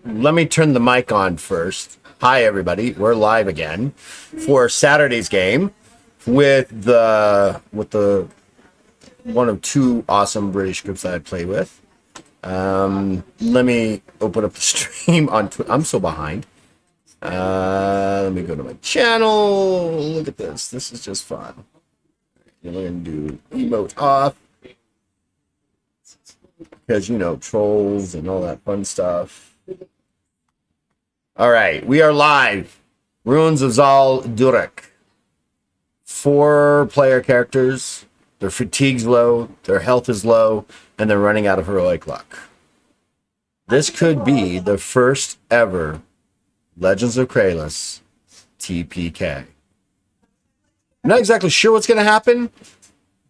let me turn the mic on first. Hi, everybody. We're live again for Saturday's game with the one of two awesome British groups that I play with. Let me open up the stream on Twitter. I'm so behind. Let me go to my channel. Look at this. This is just fun. We're going to do emote off. Because, you know, trolls and all that fun stuff. All right, we are live. Ruins of Zhal, Duirk. 4 player characters. Their fatigue's low, their health is low, and they're running out of heroic luck. This could be the first ever Legends of Kralis TPK. I'm not exactly sure what's going to happen.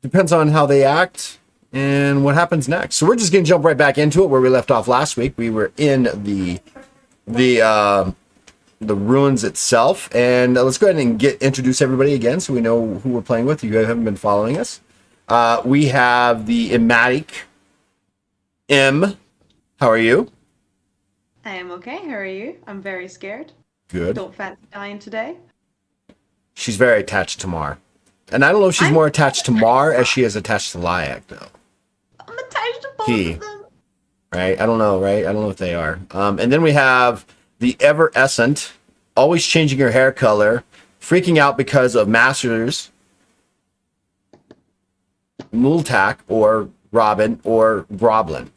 Depends on how they act and what happens next. So we're just going to jump right back into it where we left off last week. We were in the ruins itself, and let's go ahead and introduce everybody again so we know who we're playing with. You guys haven't been following us. We have the Ematic M. How are you? I am okay. How are you? I'm very scared. Good. Don't fancy dying today. She's very attached to Mar. And I don't know if she's more attached to Mar as she is attached to Lyak, though. I'm attached to both of them. Right? I don't know, right? I don't know what they are. And then we have the Ever-Essent, always changing her hair color, freaking out because of Masters, Multak, or Robin, or Groblin.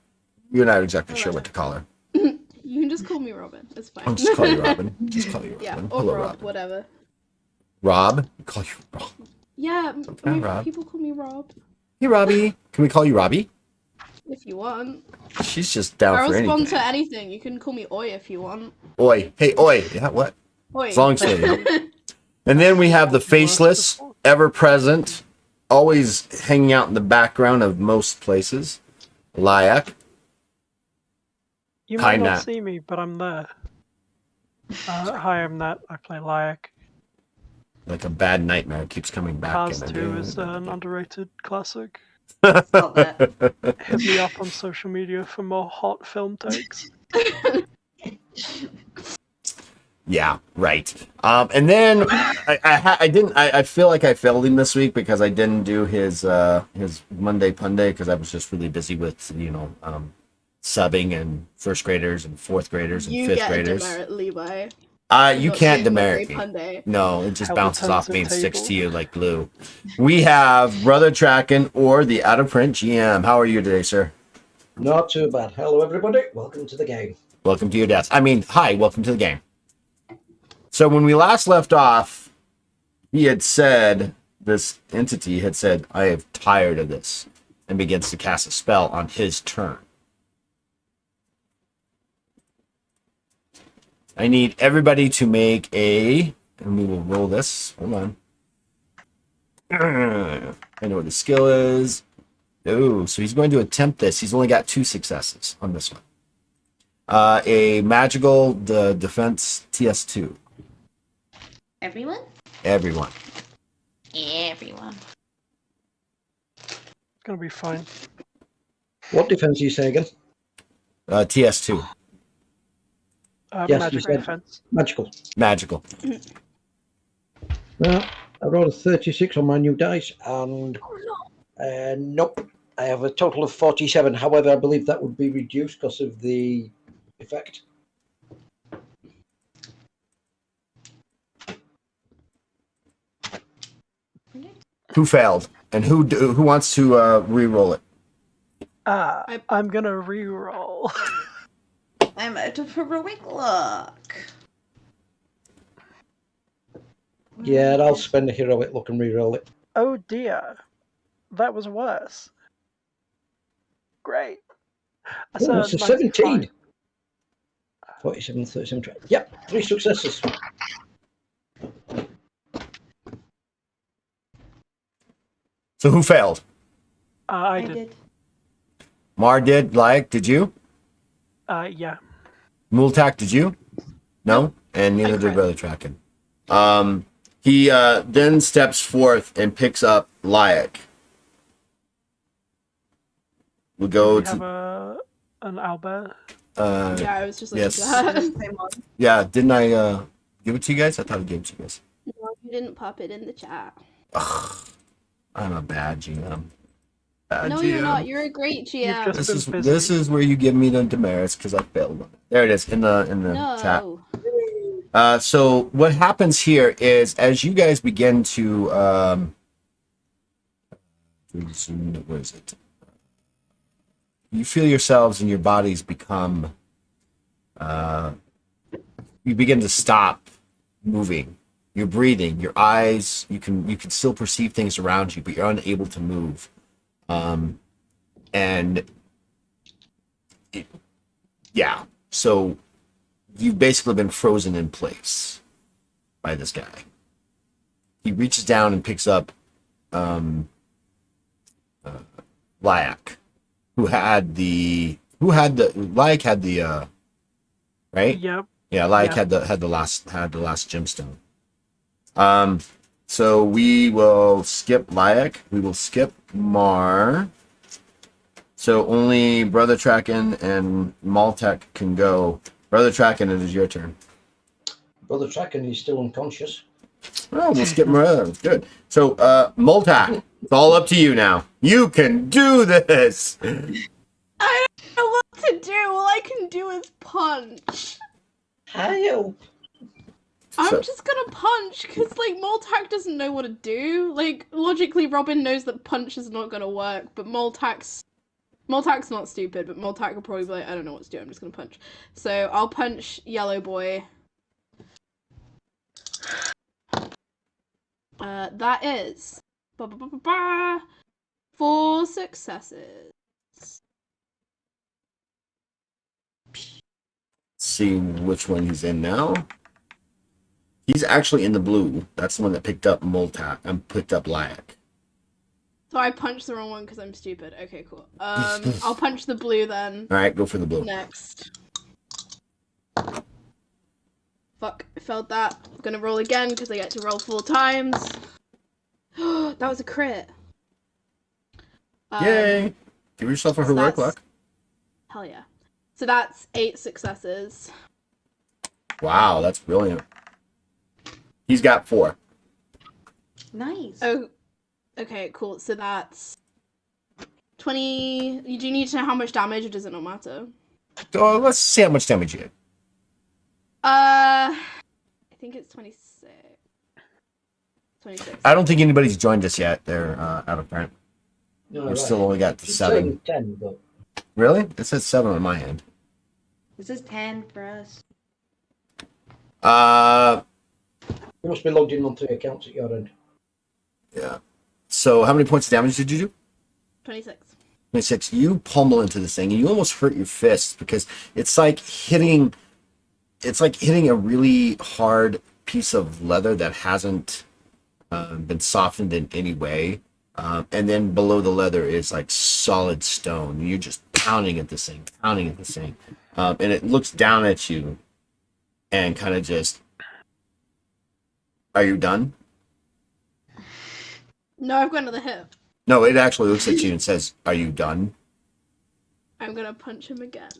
You're not exactly sure what to call her. You can just call me Robin. It's fine. I'll just call you Robin. Just call you Robin. Yeah, or Hello, Rob, Robin. whatever. Rob? Call you Rob. Yeah, Okay, Rob. people call me Rob. Hey, Robbie. Can we call you Robbie? If you want. She's just down I'll for respond anything. to anything. You can call me Oi if you want. Oi. Hey, oi. Yeah, what? Oi. As long as you And then we have the faceless, ever-present, always hanging out in the background of most places. Lyak. You Hi, might not Nat. see me, but I'm there. Hi, I'm Nat. I play Lyak. Like a bad nightmare keeps coming back. Cars in 2 is an underrated classic. Stop that. Hit me up on social media for more hot film takes. Yeah, right. And then I feel like I failed him this week because I didn't do his Monday Punday because I was just really busy with subbing and first graders and fourth graders and fifth graders. You get a demerit, Levi. You can't demerit me. Monday. No, it just How bounces off offensive me and sticks table. to you like glue. We have Brother Tracken or the Out of Print GM. How are you today, sir? Not too bad. Hello, everybody. Welcome to the game. Welcome to your death. Hi, welcome to the game. So when we last left off, he had said, this entity had said, I am tired of this, and begins to cast a spell on his turn. I need everybody to make and we will roll this. Hold on. I know what the skill is. Oh, so he's going to attempt this. He's only got 2 successes on this one. A magical defense TS2. Everyone? Everyone. Everyone. It's gonna be fine. What defense are you saying again? TS2. Yes, you Magic said- defense. Magical. Magical. Well, I rolled a 36 on my new dice, and nope. I have a total of 47. However, I believe that would be reduced because of the effect. Who failed? And who wants to re-roll it? I'm gonna re-roll. I'm out of heroic luck. Yeah, and I'll spend a heroic look and re-roll it. Oh dear. That was worse. Great. That's Oh, it's a 95. 17. 47, 37. Yep, 3 successes. So who failed? I did. Mar did. Lyak, did you? Yeah. Multak, did you? No? And neither did Brother Tracken. He then steps forth and picks up Lyak. We go We to... have an owlbear. Yeah, I was just looking yes. at that. Same one. Yeah, didn't I give it to you guys? I thought I gave it to you guys. No, you didn't pop it in the chat. Ugh, I'm a bad GM. Bad No, GM. you're not. You're a great GM. just- This is been busy. this is where you give me the demerits because I failed on it. There it is in the chat. No. So what happens here is as you guys begin to what is it? You feel yourselves and your bodies become you begin to stop moving. You're breathing. Your eyes, you can still perceive things around you, but you're unable to move. Yeah. So you've basically been frozen in place by this guy. He reaches down and picks up Lyak, Lyak had the right? Yep. Yeah, Lyak Yeah. had the last gemstone. So we will skip Lyak. We will skip Mar. So only Brother Traken and Maltek can go. Brother Traken, it is your turn. Brother Tracken is still unconscious. Oh, we'll skip Mar. Good. So Maltek, it's all up to you now. You can do this. I don't know what to do. All I can do is punch. Help! I'm just gonna punch because, like, Moltak doesn't know what to do. Like, logically, Robin knows that punch is not gonna work, but Moltak's not stupid, but Moltak will probably be like, I don't know what to do, I'm just gonna punch. So, I'll punch Yellow Boy. That is... 4 successes. See which one he's in now. He's actually in the blue. That's the one that picked up Moltak and picked up Lyak. So I punched the wrong one because I'm stupid. Okay, cool. I'll punch the blue then. All right, go for the blue. Next. Fuck, I failed that. I'm gonna roll again because I get to roll 4 times. That was a crit. Yay! Give yourself a so heroic that's- luck. Hell yeah. So that's 8 successes. Wow, that's brilliant. He's got 4. Nice. Oh, okay, cool. So that's 20. Do you need to know how much damage, or does it not matter? So let's see how much damage you did. I think it's 26. 26. I don't think anybody's joined us yet. They're out of print. No, We've right. still only got to She's 7. saying 10, but Really? It says 7 on my end. This is 10 for us. you must be logged in on 3 accounts at your end. Yeah. So how many points of damage did you do? 26. 26. You pummel into this thing and you almost hurt your fists because it's like hitting a really hard piece of leather that hasn't been softened in any way. And then below the leather is like solid stone. You're just pounding at this thing. And it looks down at you and kind of just, are you done? No, I've got another hit. No, it actually looks at you and says, are you done? I'm gonna punch him again.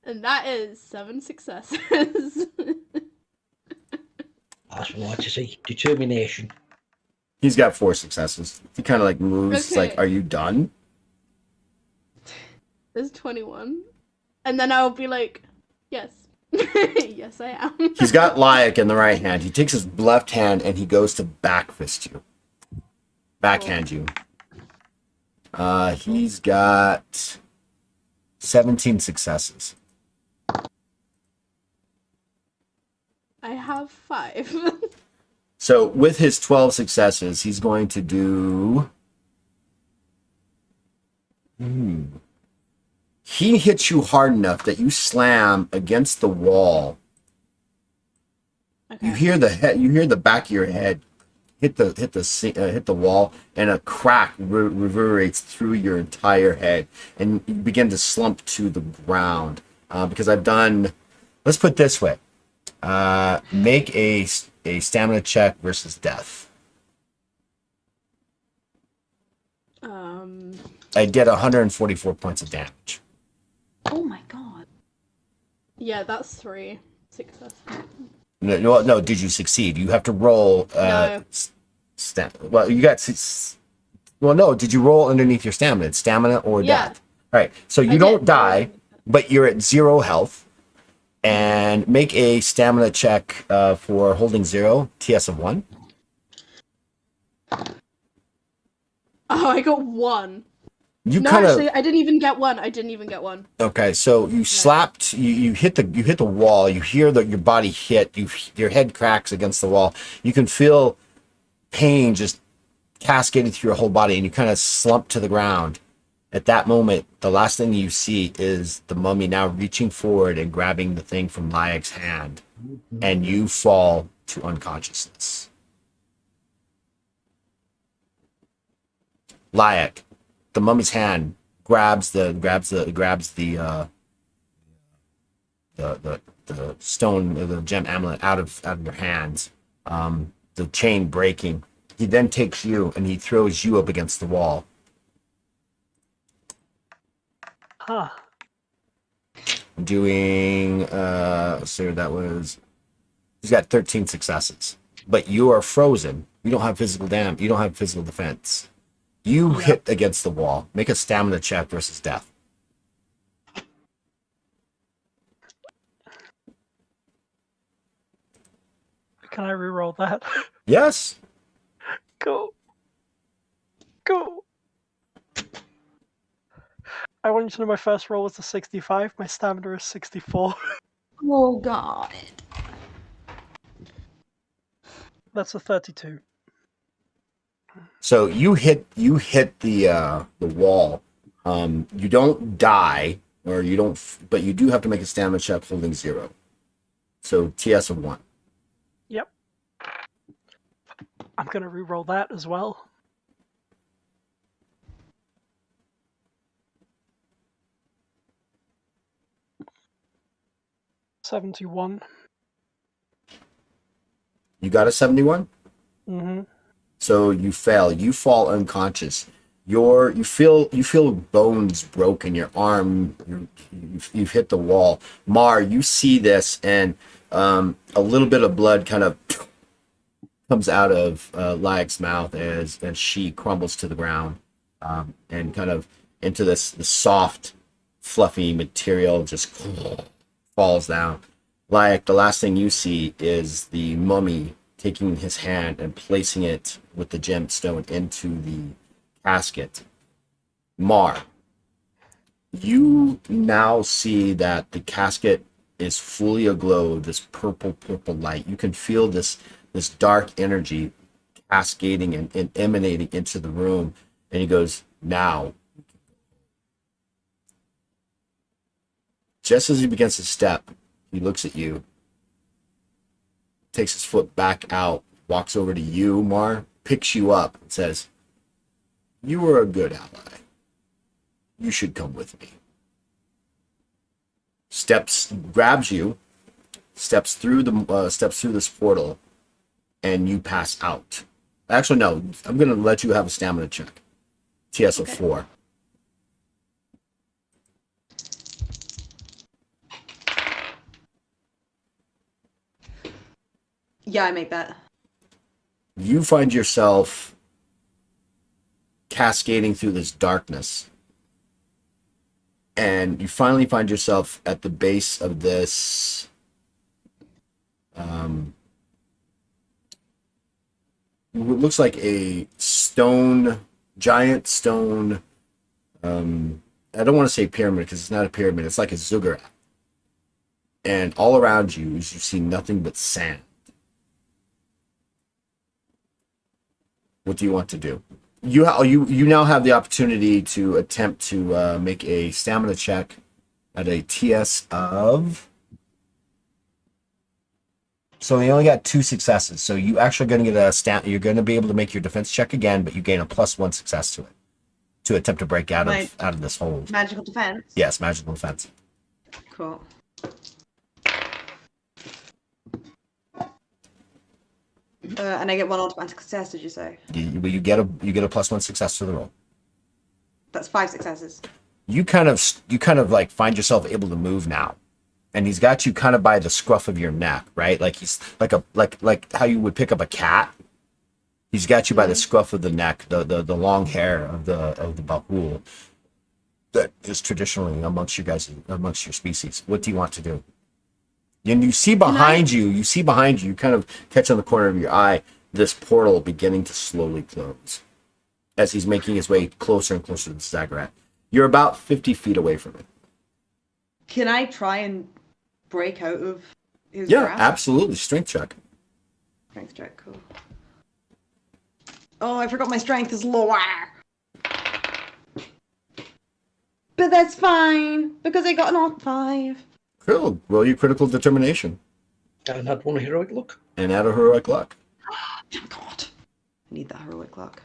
And that is 7 successes. That's what I like to see. Determination. He's got 4 successes. He kind of like moves. It's like, Okay. are you done? There's 21. And then I'll be like, yes. Yes, I am. He's got Lyak in the right hand. He takes his left hand and he goes to back fist you. Backhand you. He's got 17 successes. I have 5. So with his 12 successes, he's going to do... He hits you hard enough that you slam against the wall. Okay. You hear the back of your head hit the wall, and a crack reverberates through your entire head, and you begin to slump to the ground. Because I've done, let's put it this way, make a stamina check versus death. I did 144 points of damage. Oh my god. Yeah, that's 3 success. No, did you succeed? You have to roll. No. Well, you got. Well, no. Did you roll underneath your stamina? It's stamina or Yeah. death. All right. So you I don't did. die, but you're at 0 health. And make a stamina check for holding 0, TS of 1. Oh, I got 1. You No, kind of actually, I didn't even get 1. I didn't even get 1. okay. So you slapped. You hit the wall. You hear your body hit. Your head cracks against the wall. You can feel pain just cascading through your whole body, and you kind of slump to the ground. At that moment, the last thing you see is the mummy now reaching forward and grabbing the thing from Layak's hand, and you fall to unconsciousness. Layak, the mummy's hand grabs the stone, the gem amulet out of your hands. The chain breaking. He then takes you and he throws you up against the wall. Huh. Doing so that was he's got 13 successes. But you are frozen. You don't have physical damage. You don't have physical defense. You hit against the wall. Make a stamina check versus death. Can I reroll that? Yes. Go. Go. I want you to know my first roll was a 65. My stamina is 64. Oh god. That's a 32. So you hit the wall. You don't die, or you don't, but you do have to make a stamina check holding 0. So TS of 1. Yep. I'm gonna reroll that as well. $71. You got a 71? Mm-hmm. So you fail. You fall unconscious. You feel bones broken. Your arm, you've hit the wall. Mar, you see this, and a little bit of blood kind of comes out of Layak's mouth as she crumbles to the ground, and kind of into this soft, fluffy material just falls down. Layak, the last thing you see is the mummy taking his hand and placing it with the gemstone into the casket. Mar, you now see that the casket is fully aglow, this purple light. You can feel this dark energy cascading and emanating into the room. And he goes, now. Just as he begins to step, he looks at you, takes his foot back out, walks over to you, Mar, picks you up, and says, you were a good ally. You should come with me. Grabs you, steps through this portal, and you pass out. Actually, no, I'm going to let you have a stamina check. TS of 4. Yeah, I make that. You find yourself cascading through this darkness, and you finally find yourself at the base of this what looks like a giant stone, I don't want to say pyramid because it's not a pyramid, it's like a ziggurat, and all around you you see nothing but sand. What do you want to do? You now have the opportunity to attempt to make a stamina check at a TS of. So you only got 2 successes. So you actually going to get You're going to be able to make your defense check again, but you gain a +1 success to it to attempt to break out of this hold. Magical defense. Yes, magical defense. Cool. And I get 1 automatic success, did you say? You get a +1 success to the roll. That's 5 successes. You kind of like find yourself able to move now, and he's got you kind of by the scruff of your neck, right? Like he's like how you would pick up a cat. He's got you by the scruff of the neck, the long hair of the bahul that is traditionally amongst your species. What do you want to do? And you see behind you, you kind of catch on the corner of your eye this portal beginning to slowly close as he's making his way closer and closer to the Zagrat. You're about 50 feet away from it. Can I try and break out of his Yeah, grasp? absolutely. Strength check. Strength check, cool. Oh, I forgot my strength is lower. But that's fine, because I got an odd 5. Cool. Roll your critical determination. And had one heroic luck. And add a heroic luck. Oh, God. I need that heroic luck.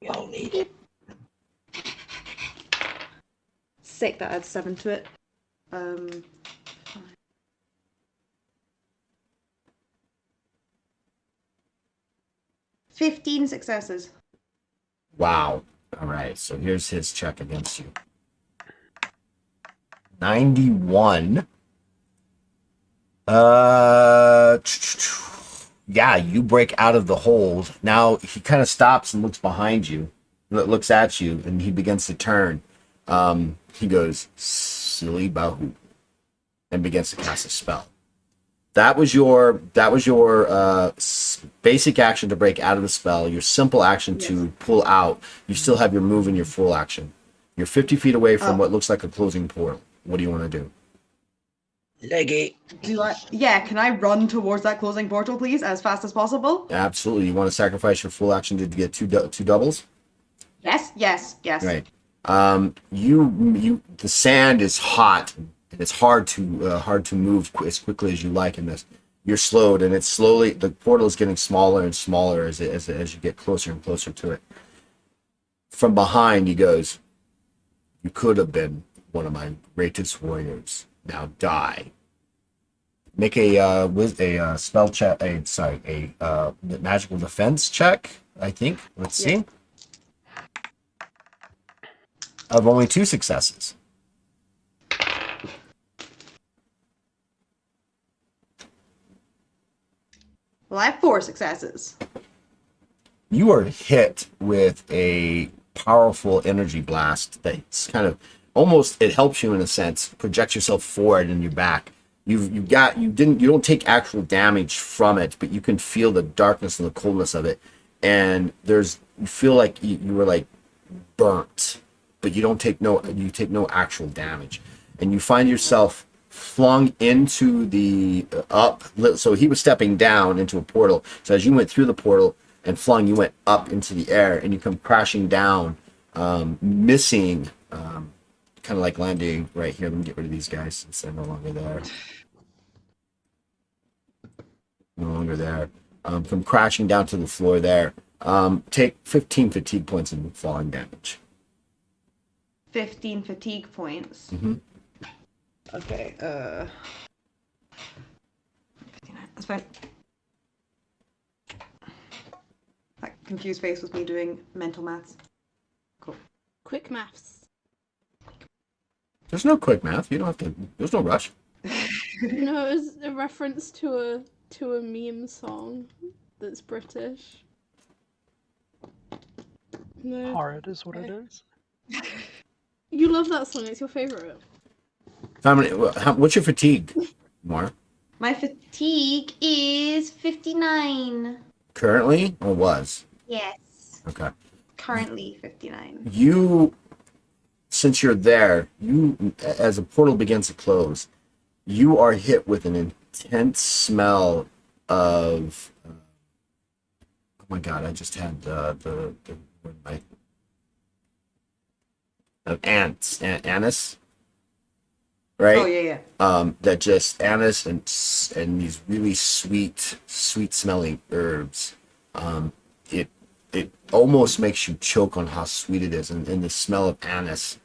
We all need it. Sick, that adds 7 to it. 15 successes. Wow. All right. So here's his check against you. 91. Yeah, you break out of the hold. Now he kind of stops and looks behind you, looks at you, and he begins to turn. He goes, "Silly Bahu," and begins to cast a spell. That was your basic action to break out of the spell. Your simple action to pull out. You still have your move and your full action. You're 50 feet away from what looks like a closing portal. What do you want to do? Leggy. Can I run towards that closing portal, please, as fast as possible? Absolutely. You want to sacrifice your full action to get two doubles? Yes. Right. The sand is hot and it's hard to move as quickly as you like in this. You're slowed, and it's slowly, the portal is getting smaller and smaller as you get closer and closer to it. From behind, he goes, "You could have been one of my greatest warriors. Now die." Make a spell check. A magical defense check. I think. Let's see. Of only 2 successes. Well, I have 4 successes. You are hit with a powerful energy blast that's kind of almost, it helps you in a sense, project yourself forward in your back. You don't take actual damage from it, but you can feel the darkness and the coldness of it. And you feel like you were like burnt, but you take no actual damage. And you find yourself flung into the so he was stepping down into a portal. So as you went through the portal and flung, you went up into the air and you come crashing down, missing, kind of like landing right here. Let me get rid of these guys since they're no longer there. From crashing down to the floor there. Take 15 fatigue points and falling damage. 15 fatigue points. Mm-hmm. Okay, 59. That's fine. That confused face was me doing mental maths. Cool. Quick maths. There's no quick math. You don't have to. There's no rush. No, it was a reference to a meme song that's British. No. Horrid is what it is. You love that song, it's your favourite. What's your fatigue, Mar? My fatigue is 59. Currently, or was? Yes. Okay. Currently 59. Since you're there, as a portal begins to close, you are hit with an intense smell of. Oh my god! I just had of anise. Right? Oh yeah. That just anise and these really sweet smelling herbs. It almost makes you choke on how sweet it is, and the smell of anise.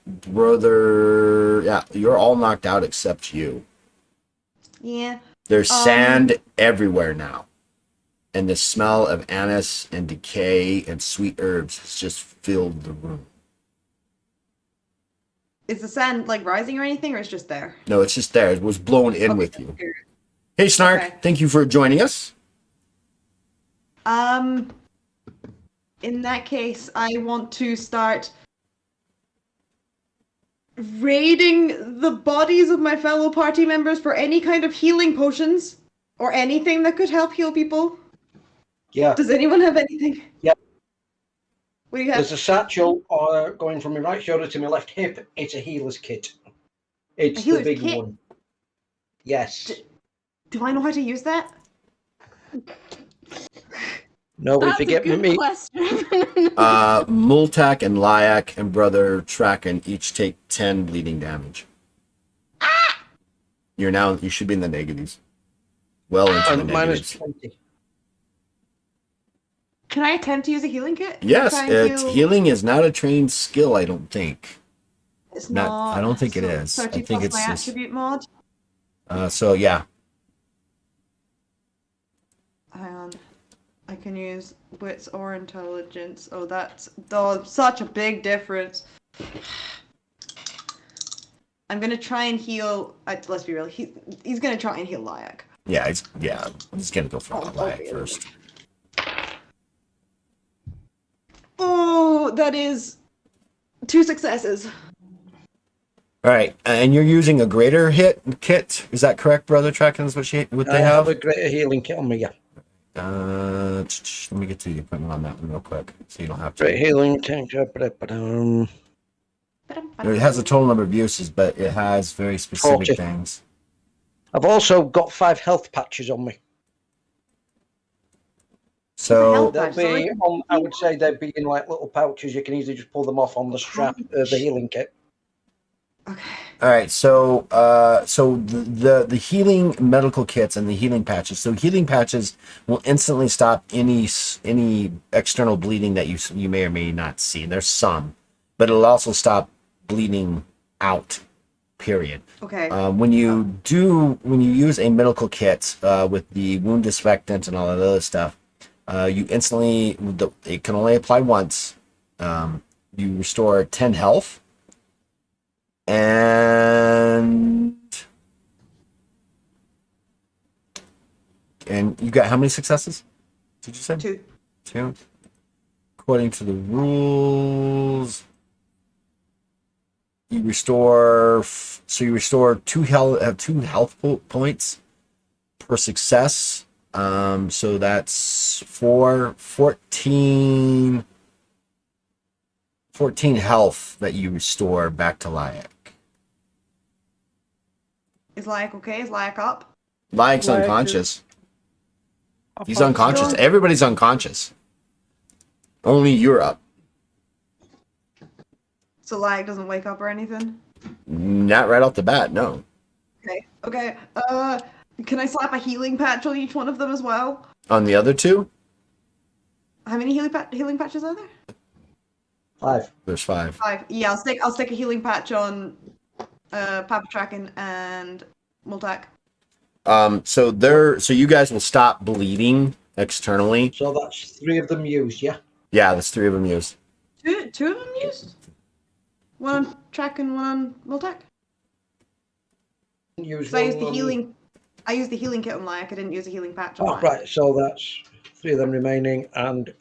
Brother, yeah, you're all knocked out except you. Yeah. There's sand everywhere now. and the smell of anise and decay and sweet herbs has just filled the room. Is the sand like rising or anything, or it's just there? No, it's just there. It was blown in with you. Okay. Hey, Snark, Okay. thank you for joining us. In that case, I want to start raiding the bodies of my fellow party members for any kind of healing potions or anything that could help heal people. Yeah. Does anyone have anything? Yep. What do you have? There's a satchel going from my right shoulder to my left hip. It's a healer's kit. It's A the healer's big kit? one. Yes. Do I know how to use that? No, we That's a forget good me. question. Multak and Lyak and Brother Traken each take 10 bleeding damage. You should be in the negatives. Well into the And minus negatives. 20. Can I attempt to use a healing kit? Yes, Try and heal- healing is not a trained skill, I don't think. It's not- not. I don't think it is. 30 I think plus it's my just- attribute mod. So yeah. Hang on. I can use wits or intelligence. Oh, that's such a big difference. I'm gonna try and heal. Let's be real. He's gonna try and heal Lyak. Yeah, he's gonna go for Lyak okay. first. Oh, that is 2 successes. All right, and you're using a greater hit kit. Is that correct, Brother Traken? Is what I they have have? a greater healing kit on me, yeah. Let me get to the equipment on that one real quick, so you don't have Great to. healing tank. It has a total number of uses, but it has very specific 40. things. I've also got 5 health patches on me. So health They'll patch, so be on, I would say they'd be in like little pouches. You can easily just pull them off on the strap of the healing kit. Okay. all right, so the healing medical kits and the healing patches. So healing patches will instantly stop any external bleeding that you may or may not see. There's some, but it'll also stop bleeding out. Period. Okay. When you use a medical kit with the wound disinfectant and all that other stuff, you instantly it can only apply once. You restore 10 health. And you got how many successes? Did you say? 2. 2. According to the rules, you restore 2 health points per success. So that's 14 health that you restore back to Lyak. Is Lyak okay? Is Lyak up? Lyak's Lyak unconscious. Up He's on unconscious. Still- Everybody's unconscious. Only you're up. So Lyak doesn't wake up or anything? Not right off the bat, no. Okay. Okay. Can I slap a healing patch on each one of them as well? On the other two, How many healing patches are there? 5. there's 5. 5. Yeah, I'll stick a healing patch on Papa Traken and Multak. So you guys will stop bleeding externally. So that's 3 of them used, yeah? Yeah, that's 3 of them used. Two of them used? One on Traken, one on Multak? Use So I used one the on- healing. I used the healing kit on Lyak. I didn't use a healing patch on Oh, Lyak. right, so that's 3 of them remaining and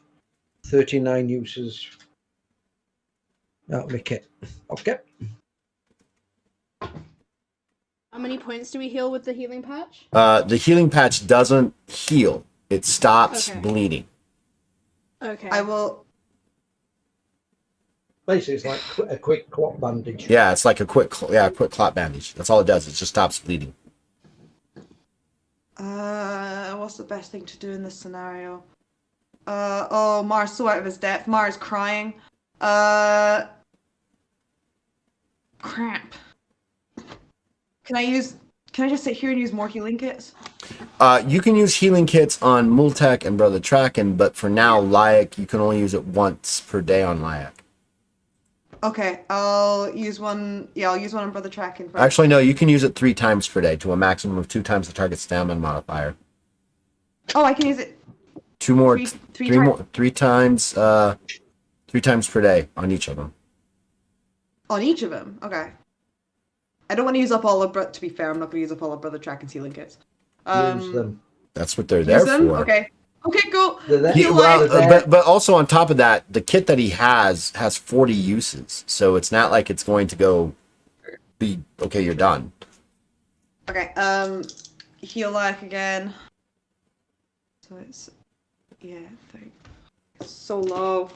39 uses out of my kit. Okay. How many points do we heal with the healing patch? The healing patch doesn't heal. It stops Okay. bleeding. Okay. I will. Basically, it's like a quick clot bandage. Yeah, it's like a quick clot bandage. That's all it does. It just stops bleeding. What's the best thing to do in this scenario? Oh, Mars so out of his depth. Mars crying. Crap. Can I just sit here and use more healing kits? You can use healing kits on Multak and Brother Traken, but for now, Lyak, you can only use it once per day on Lyak. Okay, I'll use one. Yeah, I'll use one on Brother Traken first. Actually, no, you can use it 3 times per day to a maximum of 2 times the target stamina modifier. Oh, I can use it. Two more, Three three more, 3 times per day on each of them. on each of them. Okay. I don't want to use up all of. To be fair, I'm not going to use up all of Brother Tracken's healing kits. Use them. That's what they're Use there them. for. Okay. Okay. Cool. They're there. Yeah, Heal well, life. but also on top of that, the kit that he has 40 uses, so it's not like it's going to go be okay. You're done. Okay. Heal life again. So it's so low.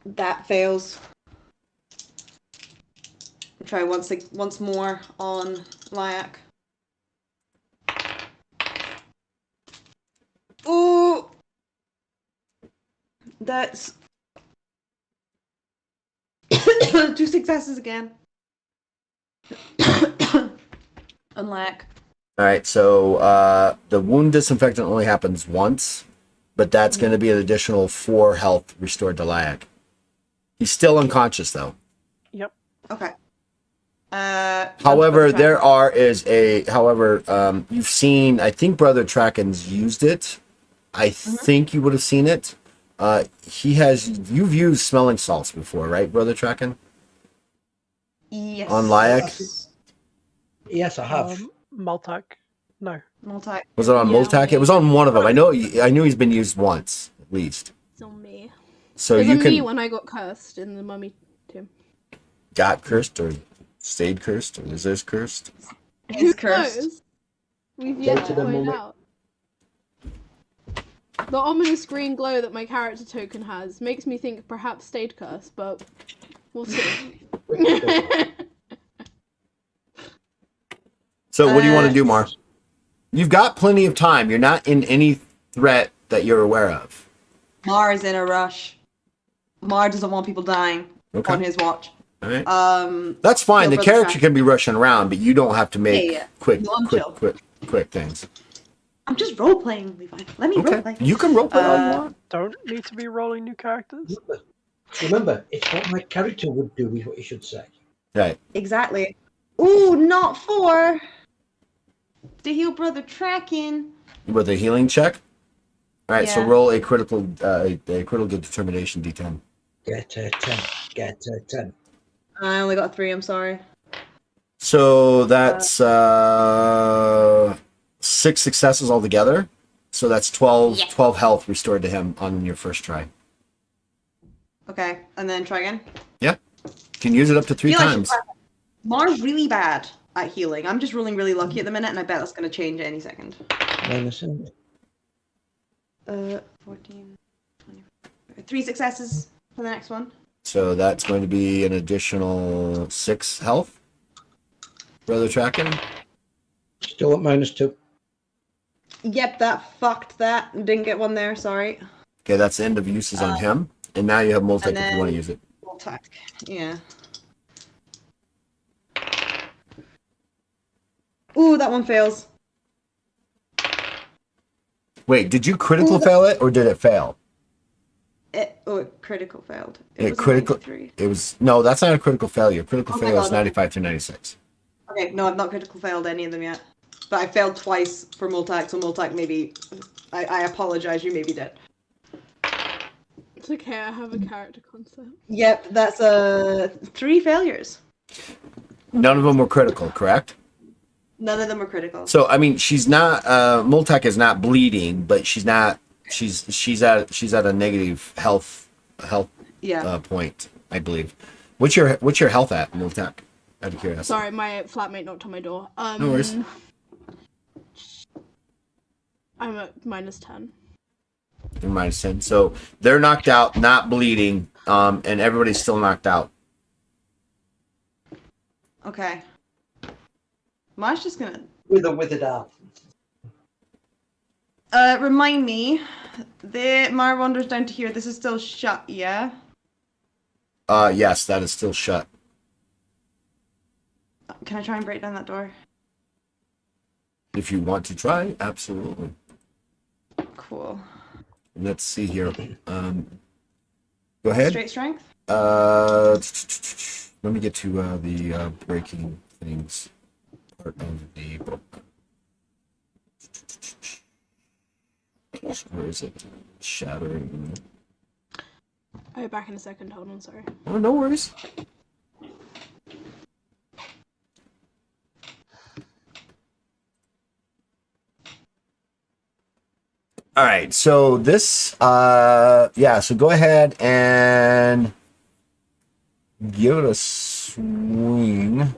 That fails. Try once more on Lyak. Ooh, that's 2 successes again. Unlack. All right, so the wound disinfectant only happens once, but that's going to be an additional 4 health restored to Lyak. He's still unconscious though. Yep. Okay. However, you've seen, I think Brother Tracken's used it. I think you would have seen it. You've used smelling salts before, right, Brother Tracken? Yes. On Lyak? Yes, I have. Multac. No. Multi. Was it on Yeah, Multac? It was on one of them. I knew he's been used once, at least. It's on me. So It was you on me can when I got cursed in the mummy tomb. got cursed or stayed cursed or is this cursed? Is cursed. knows? We've yet to to the find mummy. out. The ominous green glow that my character token has makes me think perhaps stayed cursed, but we'll see. So what do you want to do, Mar? You've got plenty of time. You're not in any threat that you're aware of. Mar is in a rush. Mar doesn't want people dying on his watch. All right. That's fine. The Brother character Tracken. can be rushing around, but you don't have to make Yeah. quick No, I'm chill. things. I'm just role playing, Levi. Let me role play. You can roleplay all you want. Don't need to be rolling new characters. Remember, it's what my character would do, is what you should say. Right. Exactly. Ooh, not 4. To heal Brother Tracken. With a healing check. All right. So Yeah. roll a critical determination D10. Get a 10. Get a 10. I only got 3. I'm sorry. So that's 6 successes altogether. So that's 12 health restored to him on your first try. Okay, and then try again. Yeah. You can use it up to 3 Feel like times. Mar's really bad at healing. I'm just rolling really lucky at the minute, and I bet that's going to change any second. -7. 14, 20, 3 successes for the next one. So that's going to be an additional 6 health. Brother Tracken. Still at -2. Yep, that fucked that. Didn't get one there, sorry. Okay, that's the end of uses on him. And now you have multi if you then- want to use it. We'll attack. Yeah. Ooh, that one fails. Wait, did you critical Ooh, fail it or did it fail? It critical failed. It was a critical. 93. It was no, that's not a critical failure. Critical Oh my failure is God. 95 to 96. Okay, no, I've not critical failed any of them yet. But I failed twice for Multac, so Multac maybe... I apologize, you maybe did. It's okay, I have a character concept. Yep, that's 3 failures. None of them were critical, correct? None of them were critical. So I mean, she's not. Multac is not bleeding, but she's not. She's at a negative health Yeah. point, I believe. What's your health at, Multac? Out of curiosity. Sorry, my flatmate knocked on my door. No worries. I'm at -10. You're -10. So they're knocked out, not bleeding, and everybody's still knocked out. Okay. Mar's just gonna... With a withered arm. Remind me, Mar wanders down to here. This is still shut, yeah? Yes, that is still shut. Can I try and break down that door? If you want to try, absolutely. Cool. Let's see here. Go ahead. Straight strength? Let me get to the breaking things part of the book. Where is it? Shattering. I'll be back in a second. Hold on, sorry. Oh, no worries. All right, so this, yeah, so go ahead and give it a swing.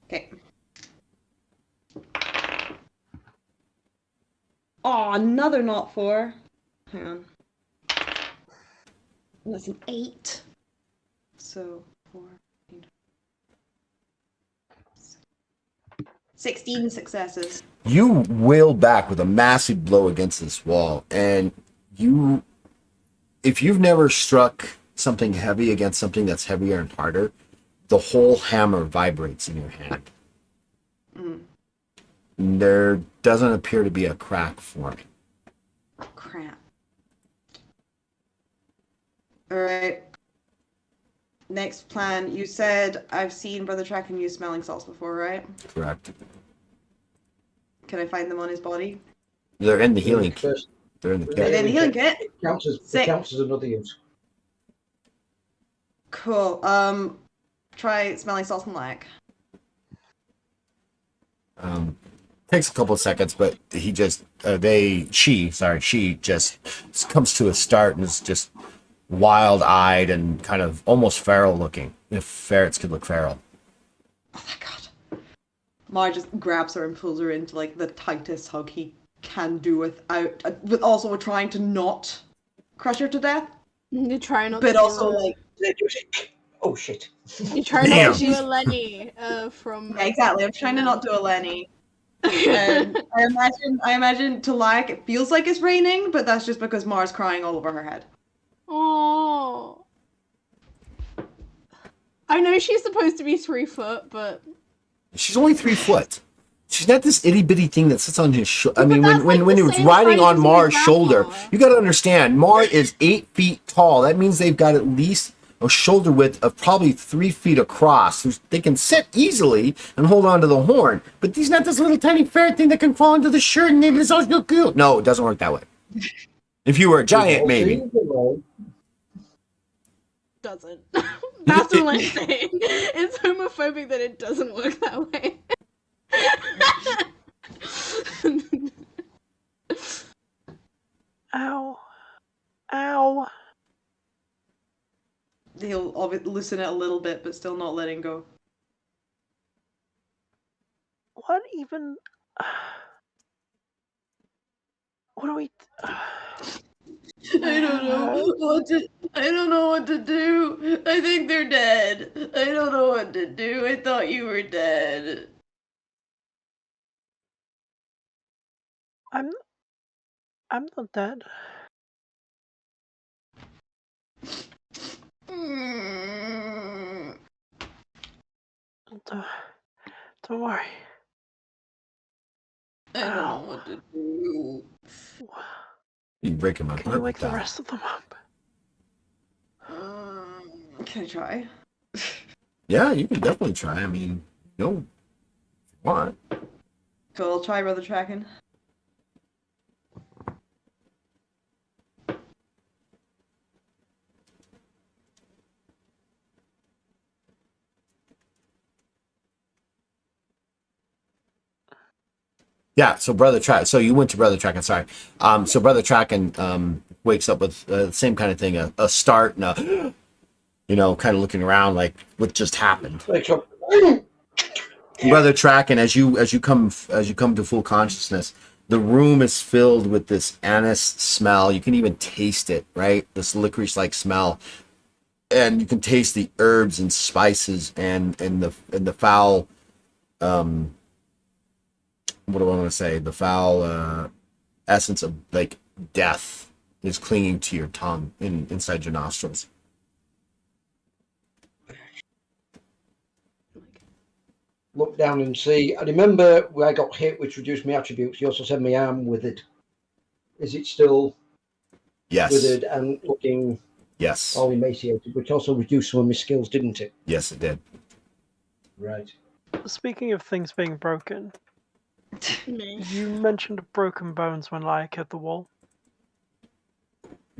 Okay. Oh, another not 4. Hang on. That's an 8. So 4. 16 successes. You wail back with a massive blow against this wall, and you, if you've never struck something heavy against something that's heavier and harder, the whole hammer vibrates in your hand. There doesn't appear to be a crack forming. Crap. Alright. Next plan. You said I've seen Brother Tracken use smelling salts before, right? Correct. Can I find them on his body? They're in the healing kit. First, They're in the They're kit. in the healing kit? it counts as Sick. another use. Cool. Try smelling salts and lack. Takes a couple of seconds, but he just, she just comes to a start and is just wild-eyed and kind of almost feral looking, if ferrets could look feral. Oh my god. Mar just grabs her and pulls her into like the tightest hug he can do without, with also trying to not crush her to death. You try not But to also do like, Oh shit! you try Damn. not to do a Lenny from yeah, exactly. I'm trying to not do a Lenny. And I imagine to Lack it feels like it's raining, but that's just because Mar's crying all over her head. Oh. I know she's supposed to be 3 foot, but She's only 3 foot. She's not this itty bitty thing that sits on his shoulder. I mean, that's when like he the was same riding height on as my Mar's shoulder, grandpa. you got to understand, Mar is 8 feet tall. That means they've got at least a shoulder width of probably 3 feet across. They can sit easily and hold on to the horn. But he's not this little tiny ferret thing that can crawl into the shirt and it's all so cute. No, it doesn't work that way. If you were a giant, maybe. doesn't. That's all I'm saying. It's homophobic that it doesn't work that way. Ow. Ow. He'll loosen it a little bit, but still not letting go. What even? What do we? I don't know what to. I don't know what to do. I think they're dead. I don't know what to do. I thought you were dead. I'm not dead. Don't worry. I don't know what to do. You break him up. Can you wake the rest of them up? Can I try? Yeah, you can definitely try. I mean, no, want. Cool, I'll try Brother Tracking. Yeah, so Brother Track. So you went to Brother Tracking. Sorry. So Brother Tracking wakes up with the same kind of thing, a start and a, kind of looking around like what just happened. Brother Tracking, as you come to full consciousness, the room is filled with this anise smell. You can even taste it, right? This licorice-like smell, and you can taste the herbs and spices and the foul. What do I want to say? The foul essence of like death is clinging to your tongue inside your nostrils. Look down and see. I remember where I got hit, which reduced my attributes. You also said my arm withered. Is it still withered and looking Yes. all emaciated, which also reduced some of my skills, didn't it? Yes, it did. Right. Speaking of things being broken, Me. you mentioned broken bones when Laia hit the wall.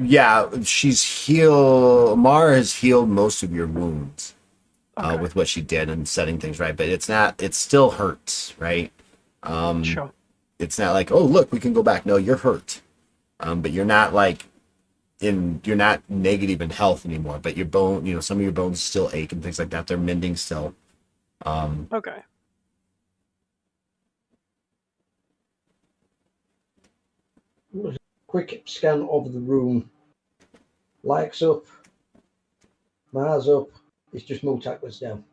Yeah, Mara has healed most of your wounds with what she did and setting things right, but it still hurts, right? Sure. It's not like, oh, look, we can go back. No, you're hurt. But you're not you're not negative in health anymore, but your bone, some of your bones still ache and things like that. They're mending still. Okay. Quick scan of the room. Lights up. Mars up. It's just Motak that's down.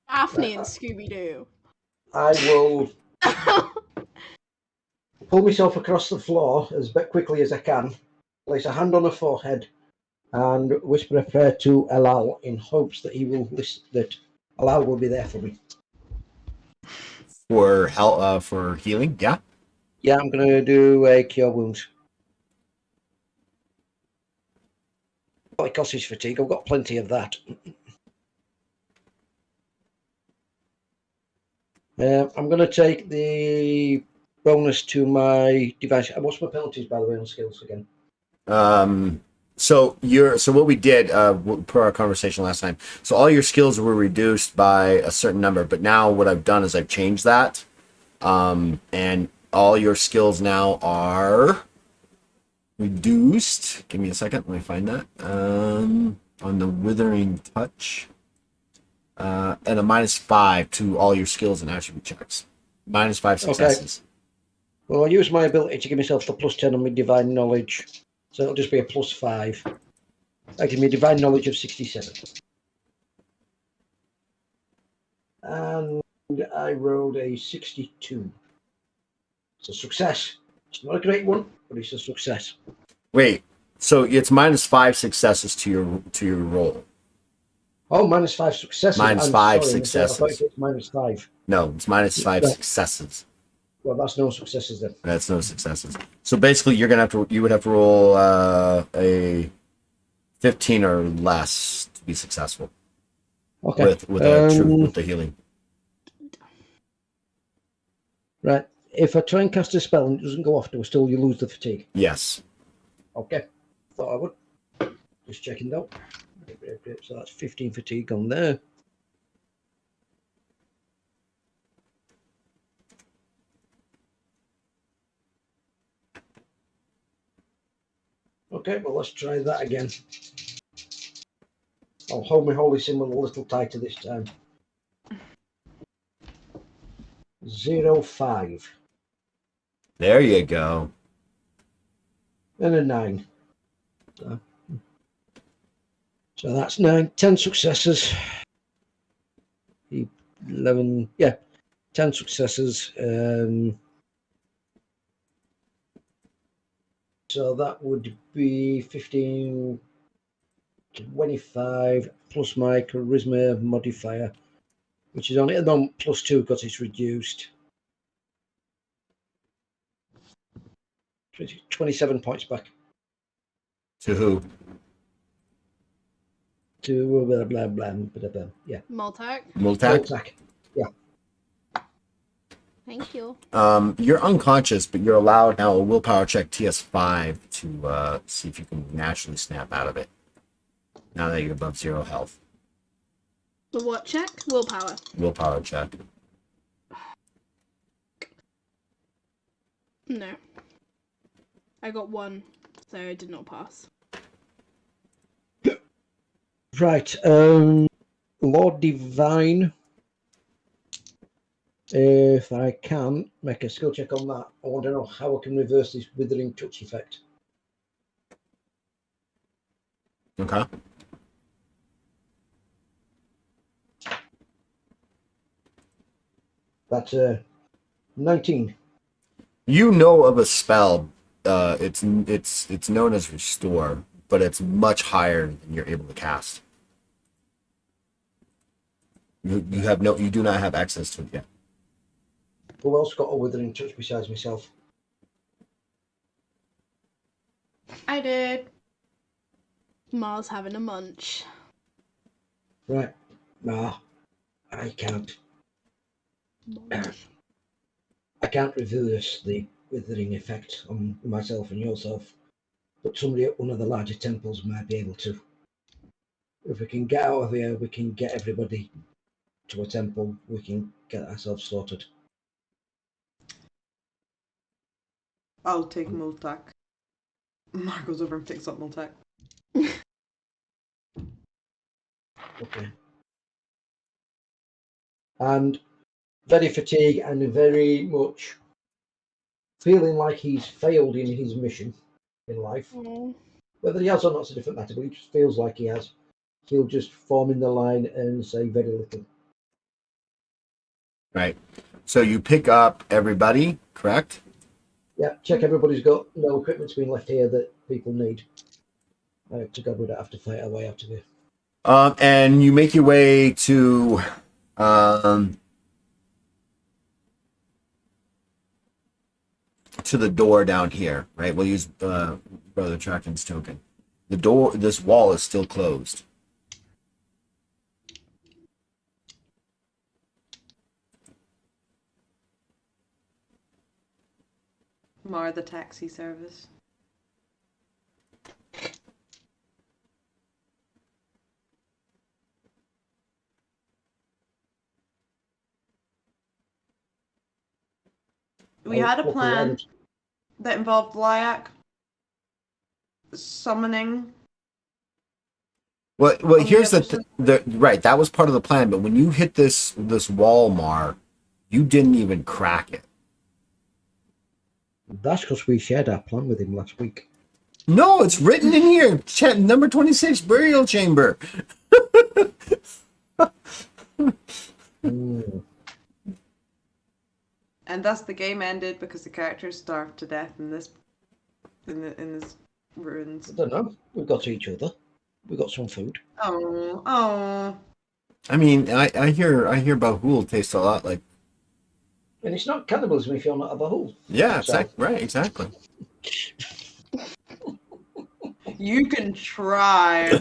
Daphne and Scooby-Doo. I will pull myself across the floor as quickly as I can, place a hand on her forehead, and whisper a prayer to Elal in hopes that he will listen, that Elal will be there for me. For healing, yeah? Yeah, I'm going to do a cure wounds. It costs his fatigue. I've got plenty of that. I'm going to take the bonus to my device. What's my penalties, by the way, on skills again? So what we did per our conversation last time. So all your skills were reduced by a certain number, but now what I've done is I've changed that, and all your skills now are reduced. Give me a second. Let me find that. On the Withering Touch, and a -5 to all your skills and attribute checks. -5 successes. Okay. Well, I'll use my ability to give myself the +10 on my divine knowledge. So it'll just be a +5. That gives me divine knowledge of 67. And I rolled a 62. It's a success. It's not a great one, but it's a success. Wait, so it's -5 successes to your roll. Oh, -5 successes. -5 sorry, successes. I thought it was -5. No, it's -5 Right. successes. Well, that's no successes then. That's no successes. So basically, you would have to roll a 15 or less to be successful. Okay. With the healing. Right. If I try and cast a spell and it doesn't go off, do I still you lose the fatigue? Yes. Okay. Thought I would. Just checking though. So that's 15 fatigue on there. Okay, well, let's try that again. I'll hold my holy symbol a little tighter this time. 0-5. There you go. And a 9. So that's 9. 10 successes. 11. Yeah, 10 successes. So that would be 15, 25 plus my charisma modifier, which is only at the moment +2 because it's reduced. 27 points back. To who? To blah, blah, blah, blah, blah. Yeah. Multac. Multac. Yeah. Thank you. You're unconscious, but you're allowed now a willpower check TS5 to see if you can naturally snap out of it. Now that you're above 0 health. The what check? Willpower. Willpower check. No. I got 1, so I did not pass. Right. Lord Divine. If I can make a skill check on that, I want to know how I can reverse this Withering Touch effect. Okay. That's 19. You know of a spell. It's known as Restore, but it's much higher than you're able to cast. You do not have access to it yet. Who else got a Withering Touch besides myself? I did. Mars having a munch. Right. Nah, I can't. Munch. I can't reverse the withering effect on myself and yourself. But somebody at one of the larger temples might be able to. If we can get out of here, we can get everybody to a temple. We can get ourselves sorted. I'll take Multak. Mark goes over and picks up Multak. Okay. And very fatigued and very much feeling like he's failed in his mission in life. Whether he has or not's a different matter, but he just feels like he has. He'll just form in the line and say very little. Right. So you pick up everybody, correct? Yeah, check everybody's got no equipment's been left here that people need. To God, we don't have to fight our way out of here. And you make your way to the door down here, right? We'll use Brother Traken's token. The door, this wall is still closed. Mar the taxi service. We had a plan that involved Lyak summoning. Well, here's the right. That was part of the plan, but when you hit this wall, Mar, you didn't even crack it. That's because we shared our plan with him last week. No, it's written in here. Number 26, burial chamber. And thus the game ended because the characters starved to death in this ruins. I don't know. We've got each other. We got some food. Oh. I mean, I hear Bahul tastes a lot like. And it's not cannibalism if you're not a Bahul. Yeah, So. right, exactly. You can try.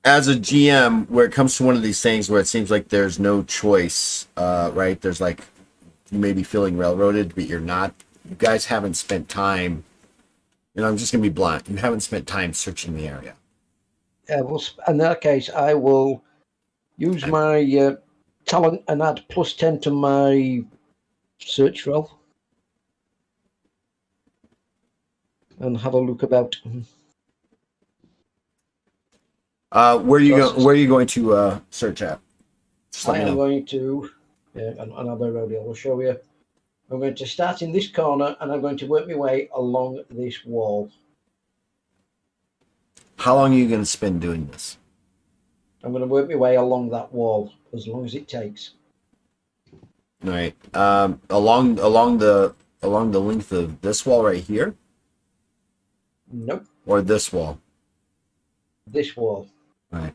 As a GM, where it comes to one of these things where it seems like there's no choice, right? There's like, you may be feeling railroaded, but you're not. You guys haven't spent time, I'm just going to be blunt. You haven't spent time searching the area. Yeah, well, in that case, I will use my talent and add +10 to my search roll. And have a look about. Where are you going to search at? I am going to, and I'll be ready. I will show you. I'm going to start in this corner, and I'm going to work my way along this wall. How long are you going to spend doing this? I'm going to work my way along that wall as long as it takes. All right. Along the length of this wall right here? Nope. Or this wall? This wall. All right.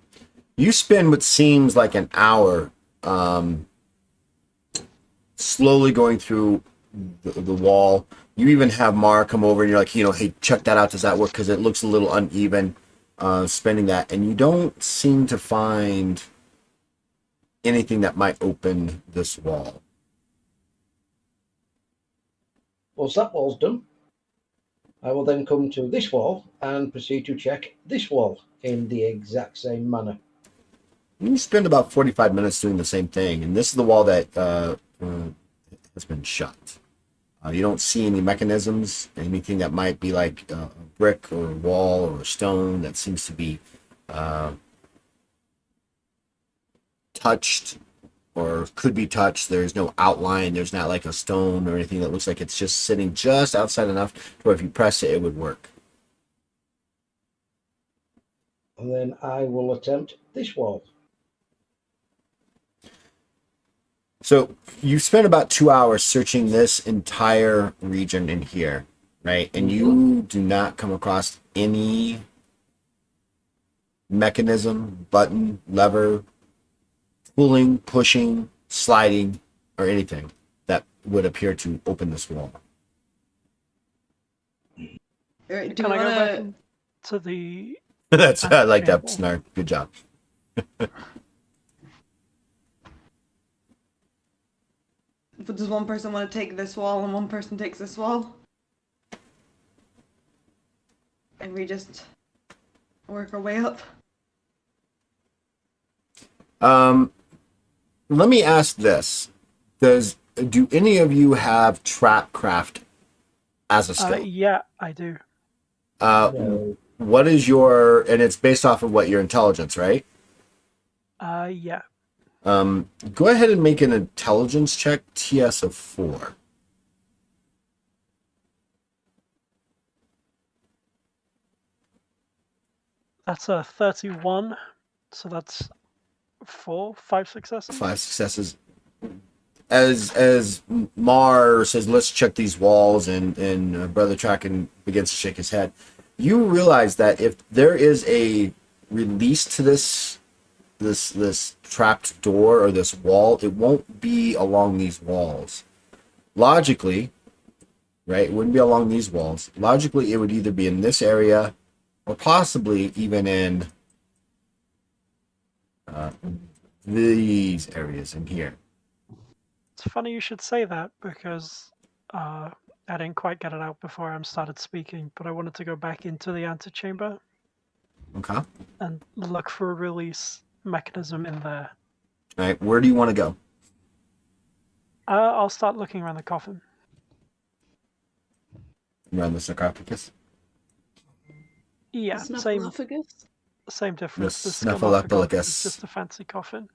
You spend what seems like an hour slowly going through the wall. You even have Mara come over and you're like, hey, check that out. Does that work? Because it looks a little uneven, spending that. And you don't seem to find anything that might open this wall. Once that wall's done, I will then come to this wall and proceed to check this wall in the exact same manner. You spend about 45 minutes doing the same thing. And this is the wall that has been shut. You don't see any mechanisms, anything that might be like a brick or a wall or a stone that seems to be touched or could be touched. There's no outline. There's not like a stone or anything that looks like it's just sitting just outside enough to where if you press it, it would work. And then I will attempt this wall. So you spent about 2 hours searching this entire region in here, right? And you do not come across any mechanism, button, lever, pulling, pushing, sliding, or anything that would appear to open this wall. Can Can I go back to the... I like that, Snark. Good job. Does one person want to take this wall and one person takes this wall? And we just work our way up? Let me ask this. Do any of you have trapcraft as a skill? Yeah, I do. No. What is your, and it's based off of what, your intelligence, right? Yeah. Go ahead and make an intelligence check, TS of 4. That's a 31, so that's 5 successes. 5 successes. As Mar says, let's check these walls, and Brother Tracken begins to shake his head. You realize that if there is a release to this trapped door or this wall, it won't be along these walls. Logically, right? It wouldn't be along these walls. Logically, it would either be in this area or possibly even in these areas in here. It's funny you should say that because I didn't quite get it out before I started speaking, but I wanted to go back into the antechamber Okay. All and look for a release mechanism in there. right. Where do you want to go? I'll start looking around the coffin. Around the sarcophagus? Yeah, Snuffleupagus? same difference. The The Snuffleupagus. is just a fancy coffin.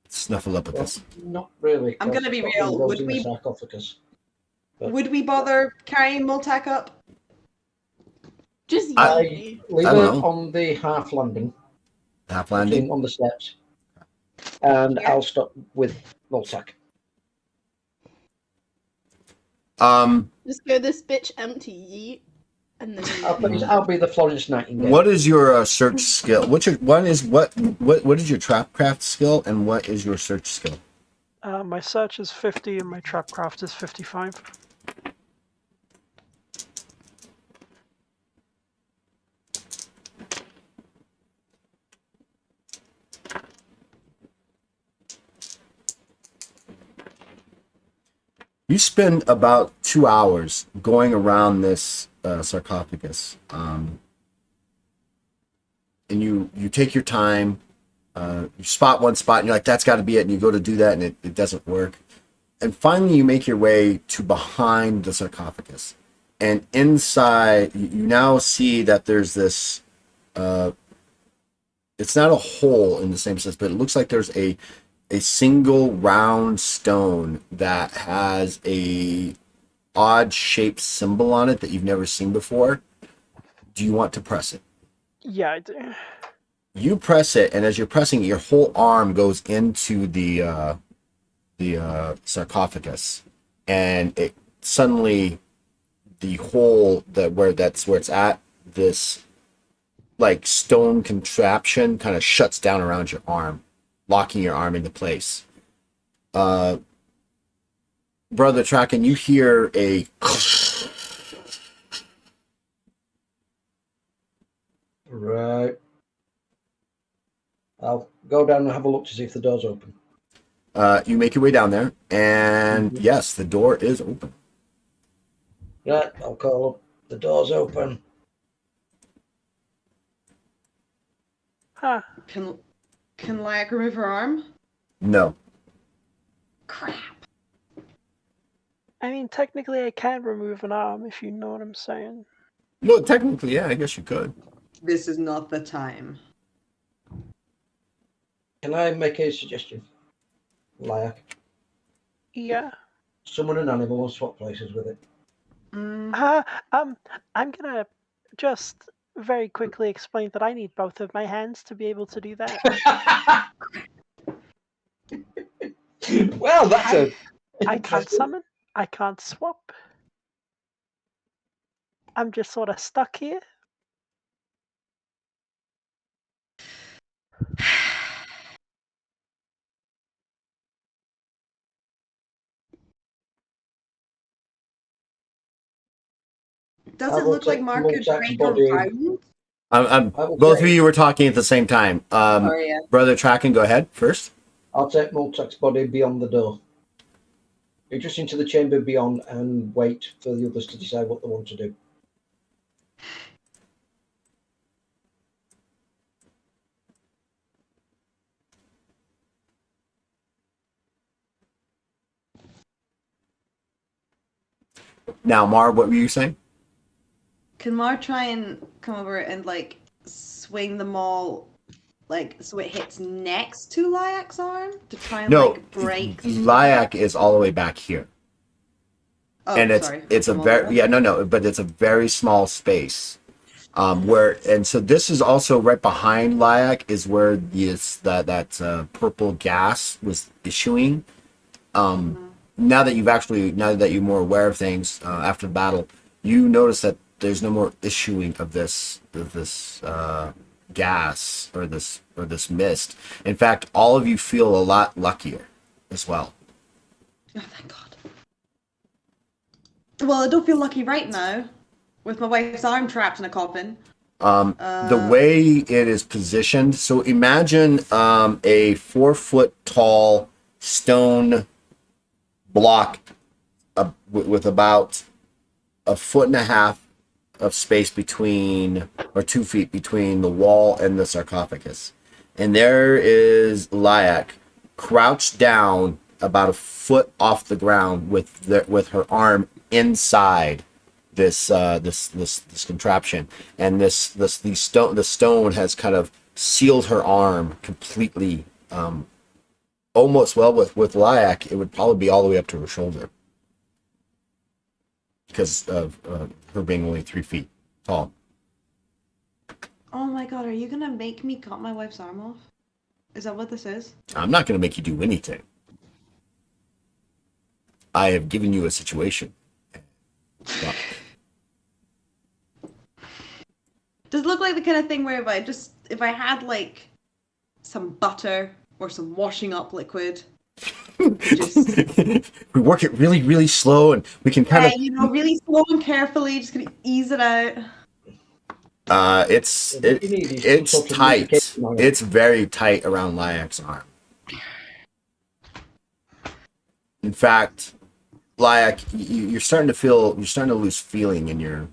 Snuffleupagus. Not really. I'm gonna be Coffin real, goes would in the we- sarcophagus. Would we bother carrying Multac up? Just I yeet. leave I it don't know. on the half landing, Half landing. on the steps, and Yeah. I'll stop with Multac. Just go this bitch empty, yeet. And then I'll be the Florence Nightingale. What is your search skill? What is your trapcraft skill, and what is your search skill? My search is 50 and my trapcraft is 55. You spend about 2 hours going around this sarcophagus, and you take your time. You spot one spot, and you're like, "That's got to be it." And you go to do that, and it doesn't work. And finally, you make your way to behind the sarcophagus, and inside, you now see that there's this. It's not a hole in the same sense, but it looks like there's a single round stone that has a odd shaped symbol on it that you've never seen before. Do you want to press it? Yeah, I do. You press it, and as you're pressing it, your whole arm goes into the sarcophagus, and it suddenly the hole where it's at, this like stone contraption kind of shuts down around your arm, locking your arm into place. Brother Tracken, you hear a Right. I'll go down and have a look to see if the door's open. you make your way down there, and yes, the door is open. Right, I'll call up. The door's open. Huh. Can Lyak remove her arm? No. Crap. I mean, technically I can remove an arm if you know what I'm saying. No, technically, yeah, I guess you could. This is not the time. Can I make a suggestion? Lyak. Yeah. Summon an animal and swap places with it. I'm gonna just very quickly explain that I need both of my hands to be able to do that. Well, that's a. I can't summon. I can't swap. I'm just sort of stuck here. Does I it will look like take Mark could Multac's break body. around? I will Both of take- you were talking at the same time. Oh yeah. Brother Tracken, go ahead first. I'll take Multac's body beyond the door. You're just into the chamber beyond and wait for the others to decide what they want to do. Now, Mar, what were you saying? Can Mar try and come over and like swing the maul, like so it hits next to Liak's arm to try and No, like break? Lyak is all the way back here. Oh, And sorry. it's a very but it's a very small space. And so this is also right behind Lyak is where that purple gas was issuing. Now that you're more aware of things after the battle, you notice that there's no more issuing of this gas or this mist. In fact, all of you feel a lot luckier as well. Oh, thank God. Well, I don't feel lucky right now, with my wife's arm trapped in a coffin. The way it is positioned, so imagine a 4-foot tall stone block with about 1.5 feet of space between, or 2 feet between the wall and the sarcophagus. And there is Lyak crouched down about 1 foot off the ground with her arm inside this contraption, and the stone has kind of sealed her arm completely. Almost, well, with Lyak, it would probably be all the way up to her shoulder because of her being only 3 feet tall. Oh my God, are you gonna make me cut my wife's arm off? Is that what this is? I'm not going to make you do anything. I have given you a situation. But Does it look like the kind of thing where if I had like some butter or some washing up liquid, just we work it really, really slow, and we can kind of, really slow and carefully, just gonna ease it out. it's tight. It's very tight around Lyak's arm. In fact, Lyak, you're starting to lose feeling in your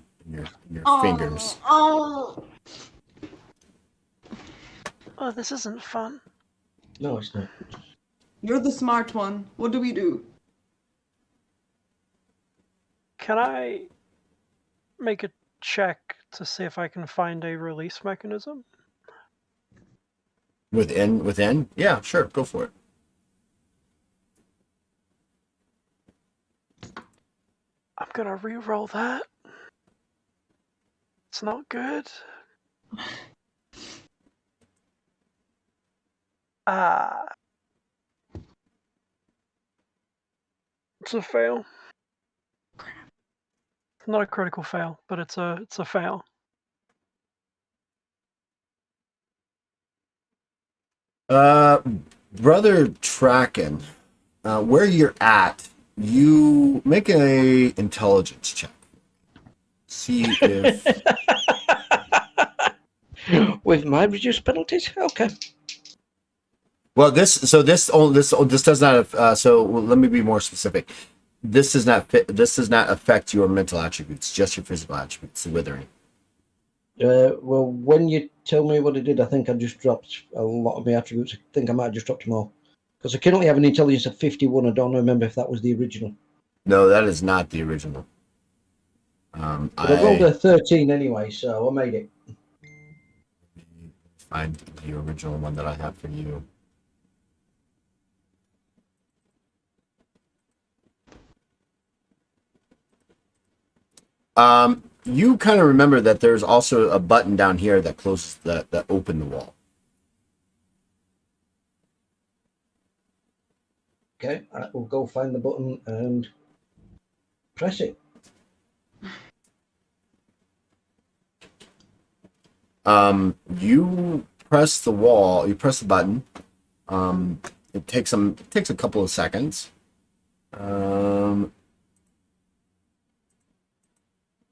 fingers. Oh. Oh, this isn't fun. No, it's not. You're the smart one. What do we do? Can I make a check to see if I can find a release mechanism? Within? Yeah, sure, go for it. I'm gonna re-roll that. It's not good. It's a fail. Not a critical fail, but it's a fail. Brother Traken, where you're at, you make a intelligence check. See if with my reduced penalties. Okay. well, this does not. So let me be more specific. This does not affect your mental attributes, just your physical attributes. The withering. Well, when you tell me what I did, I think I just dropped a lot of my attributes. I think I might have just dropped them all. Because I currently have an intelligence of 51. I don't remember if that was the original. No, that is not the original. But I rolled a 13 anyway, so I made it. Find the original one that I have for you. You kind of remember that there's also a button down here that closes that open the wall. Okay, I will go find the button and press it. You press the wall. You press the button. It takes a couple of seconds.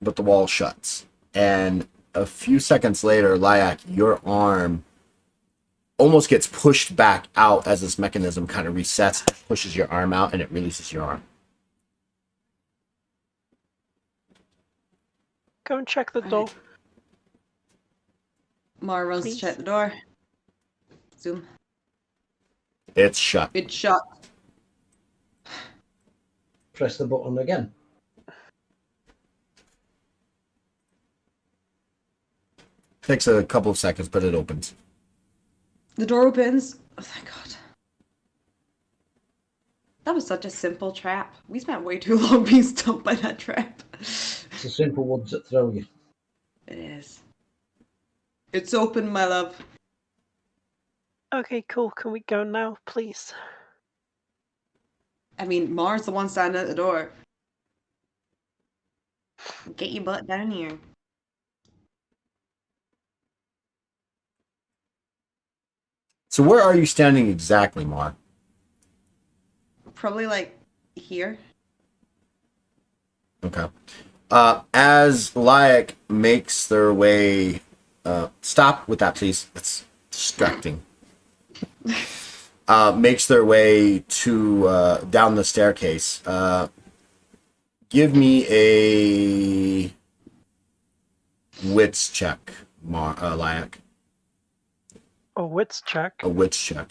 But the wall shuts. And a few seconds later, Lyak, your arm almost gets pushed back out as this mechanism kind of resets, pushes your arm out, and it releases your arm. Go and check the door. Mara runs to Please. check the door. Zoom. It's shut. It's shut. Press the button again. Takes a couple of seconds, but it opens. The door opens. Oh, thank God. That was such a simple trap. We spent way too long being stumped by that trap. It's the simple ones that throw you. It is. It's open, my love. Okay, cool. Can we go now, please? I mean, Mara's the one standing at the door. Get your butt down here. So where are you standing exactly, Mar? Probably like here. Okay. As Lyak makes their way, stop with that, please. It's distracting. Makes their way to down the staircase. Give me a wits check, Lyak. A wits check. A wits check.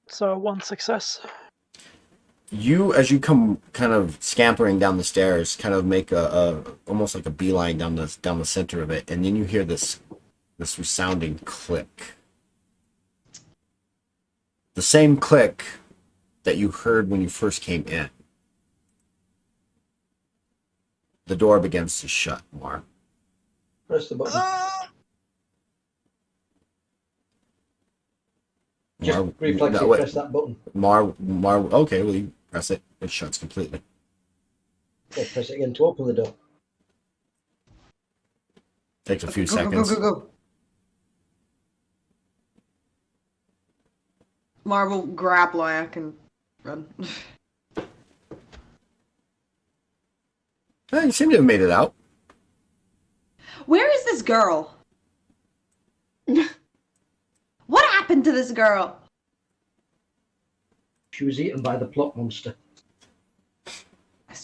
So 1 success. You, as you come kind of scampering down the stairs, kind of make a almost like a beeline down the center of it, and then you hear this resounding click. The same click that you heard when you first came in. The door begins to shut, Mar. Press the button. Just reflexively press that button. Mar. Okay, well, you press it. It shuts completely. Yeah, press it again to open the door. Takes a few Go, seconds. go. Mara will grab Lyak and run. You seem to have made it out. Where is this girl? What happened to this girl? She was eaten by the plot monster. I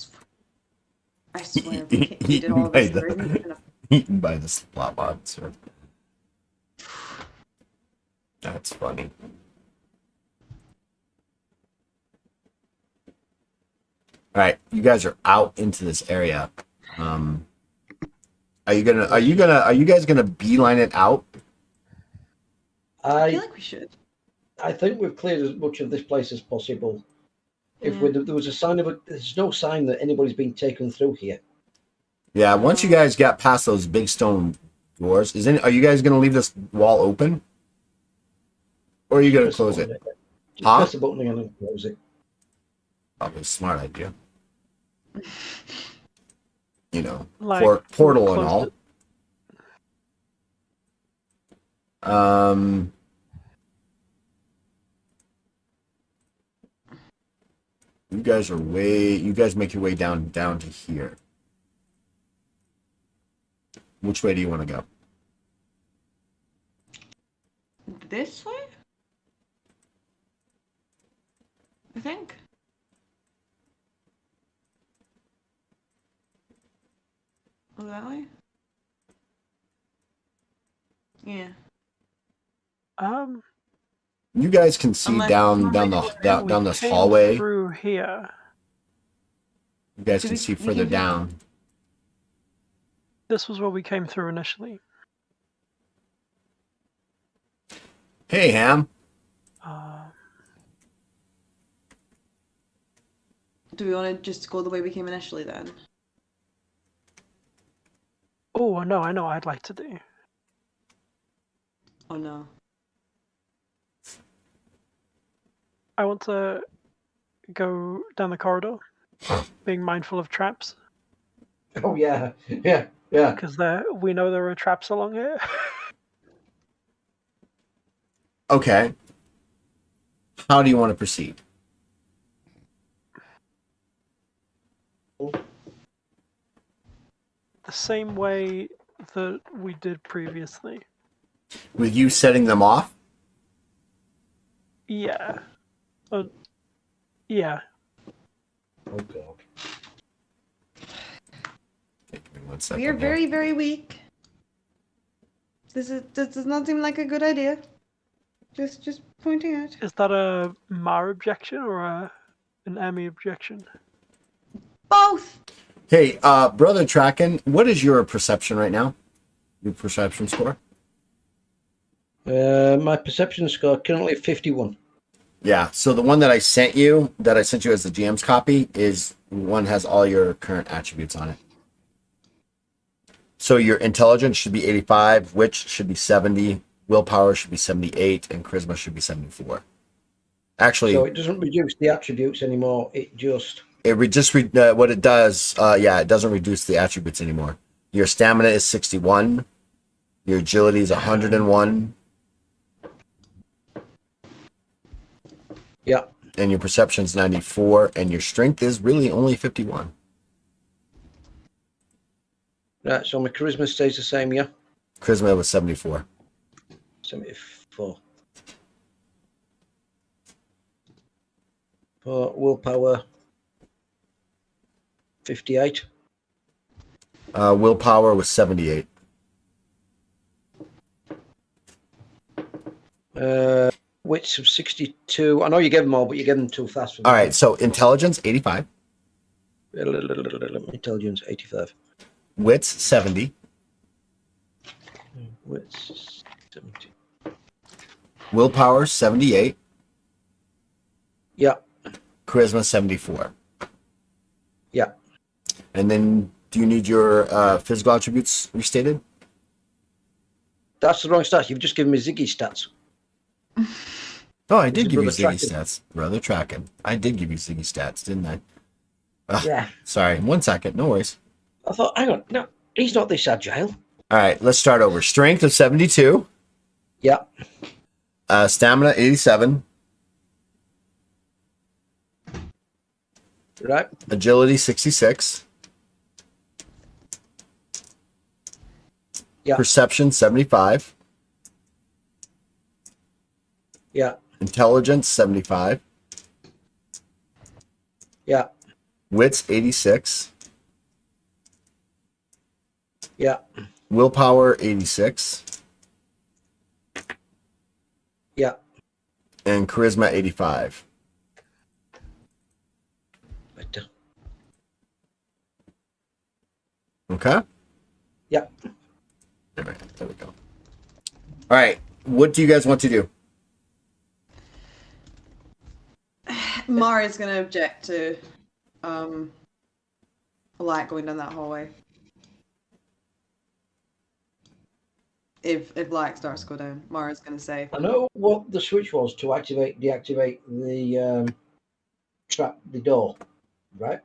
swear, we did all this. Eaten by the slot monster. That's funny. All right, you guys are out into this area. Are you guys gonna beeline it out? I feel like we should. I think we've cleared as much of this place as possible. If there was a sign there's no sign that anybody's been taken through here. Yeah. Once you guys got past those big stone doors, are you guys gonna leave this wall open, or are you gonna close it? Just press the button again and close it. Probably a smart idea. You know, Like, portal and closed all. You guys make your way down to here. Which way do you want to go? This way? I think. Oh, that way? Yeah. You guys can see down this hallway. Through here. You guys can see further down. This was where we came through initially. Hey, Ham. Do we want to just go the way we came initially then? Oh, no, I know what I'd like to do. Oh no. I want to go down the corridor, being mindful of traps. Oh yeah. Because we know there are traps along here. Okay. How do you want to proceed? The same way that we did previously. With you setting them off? Yeah. Yeah. Oh god. Give me 1 second. We are here. very, very weak. This does not seem like a good idea. Just pointing out. Is that a Mar objection or an Emmy objection? Both. Hey, brother Tracken, what is your perception right now? Your perception score? My perception score currently 51. Yeah. So the one that I sent you as the GM's copy, is one has all your current attributes on it. So your intelligence should be 85, witch should be 70, willpower should be 78, and charisma should be 74. Actually, So it doesn't reduce the attributes anymore. It just what it does, it doesn't reduce the attributes anymore. Your stamina is 61, your agility is 101, yeah. and your perception's 94, and your strength is really only 51. Right. So my charisma stays the same. Yeah. Charisma was 74. 74. For willpower, 58. Willpower was 78. Wits of 62. I know you gave them all, but you gave them too fast for me. All right, so intelligence 85, Intelligence 85. wits 70, Wits 70. willpower 78, Yeah. charisma 74. Yeah. And then do you need your physical attributes restated? That's the wrong stats. You've just given me Ziggy stats. Oh, I did Is it give you Brother Ziggy Tracking? stats. Brother Tracking. I did give you Ziggy stats, didn't I? Yeah. Sorry, 1 second, no worries. I thought, hang on, no, he's not this agile. All right, let's start over. Strength of 72, Yeah. stamina 87, Right. agility 66, Yeah. perception 75, Yeah. intelligence 75, Yeah. wits 86, Yeah. willpower 86, Yeah. and charisma 85. Better. Okay? Yeah. All right, there we go. All right, what do you guys want to do? Mari's gonna object to a light going down that hallway. If light starts to go down, Mara's gonna say, I know what the switch was to deactivate the the door, right?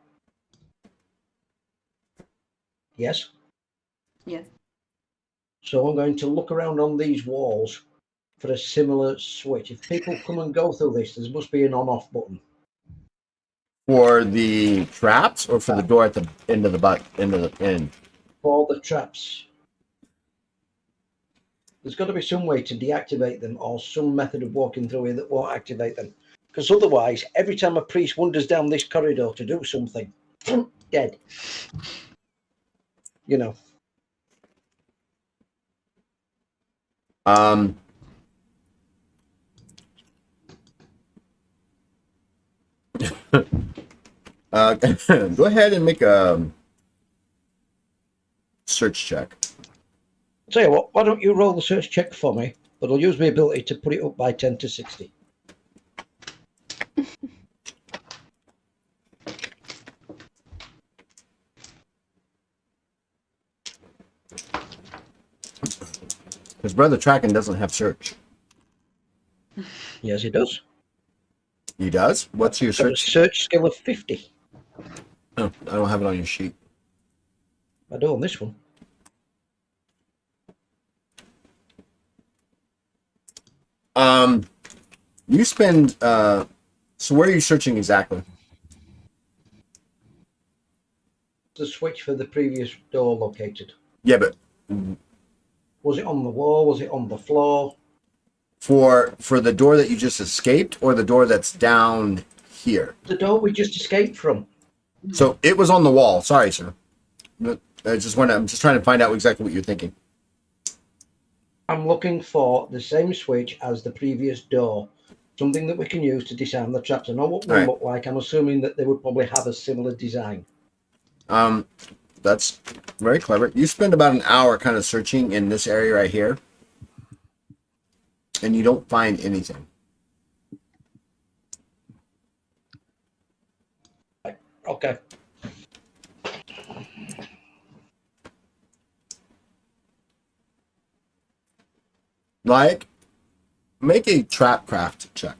Yes. yeah. So I'm going to look around on these walls for a similar switch. If people come and go through this, there must be an on-off button. For the traps or for the door at the end of the end? For the traps. There's got to be some way to deactivate them or some method of walking through here that won't activate them. Because otherwise, every time a priest wanders down this corridor to do something, dead. You know. Go ahead and make a search check. Tell you what, why don't you roll the search check for me? But I'll use my ability to put it up by 10 to 60. Because Brother Tracking doesn't have search. Yes, he does. He does? What's your Got a search? search skill of 50. Oh, I don't have it on your sheet. I do on this one. You spend so where are you searching exactly? The switch for the previous door located. Yeah, but Was it on the wall? Was it on the floor? for the door that you just escaped or the door that's down here. The door we just escaped from. So it was on the wall. Sorry, sir. I'm just trying to find out exactly what you're thinking. I'm looking for the same switch as the previous door. Something that we can use to disarm the traps. I know what one look like. I'm assuming that they would probably have a similar design. That's very clever. You spend about an hour kind of searching in this area right here, and you don't find anything. Okay. Like, make a trap craft check.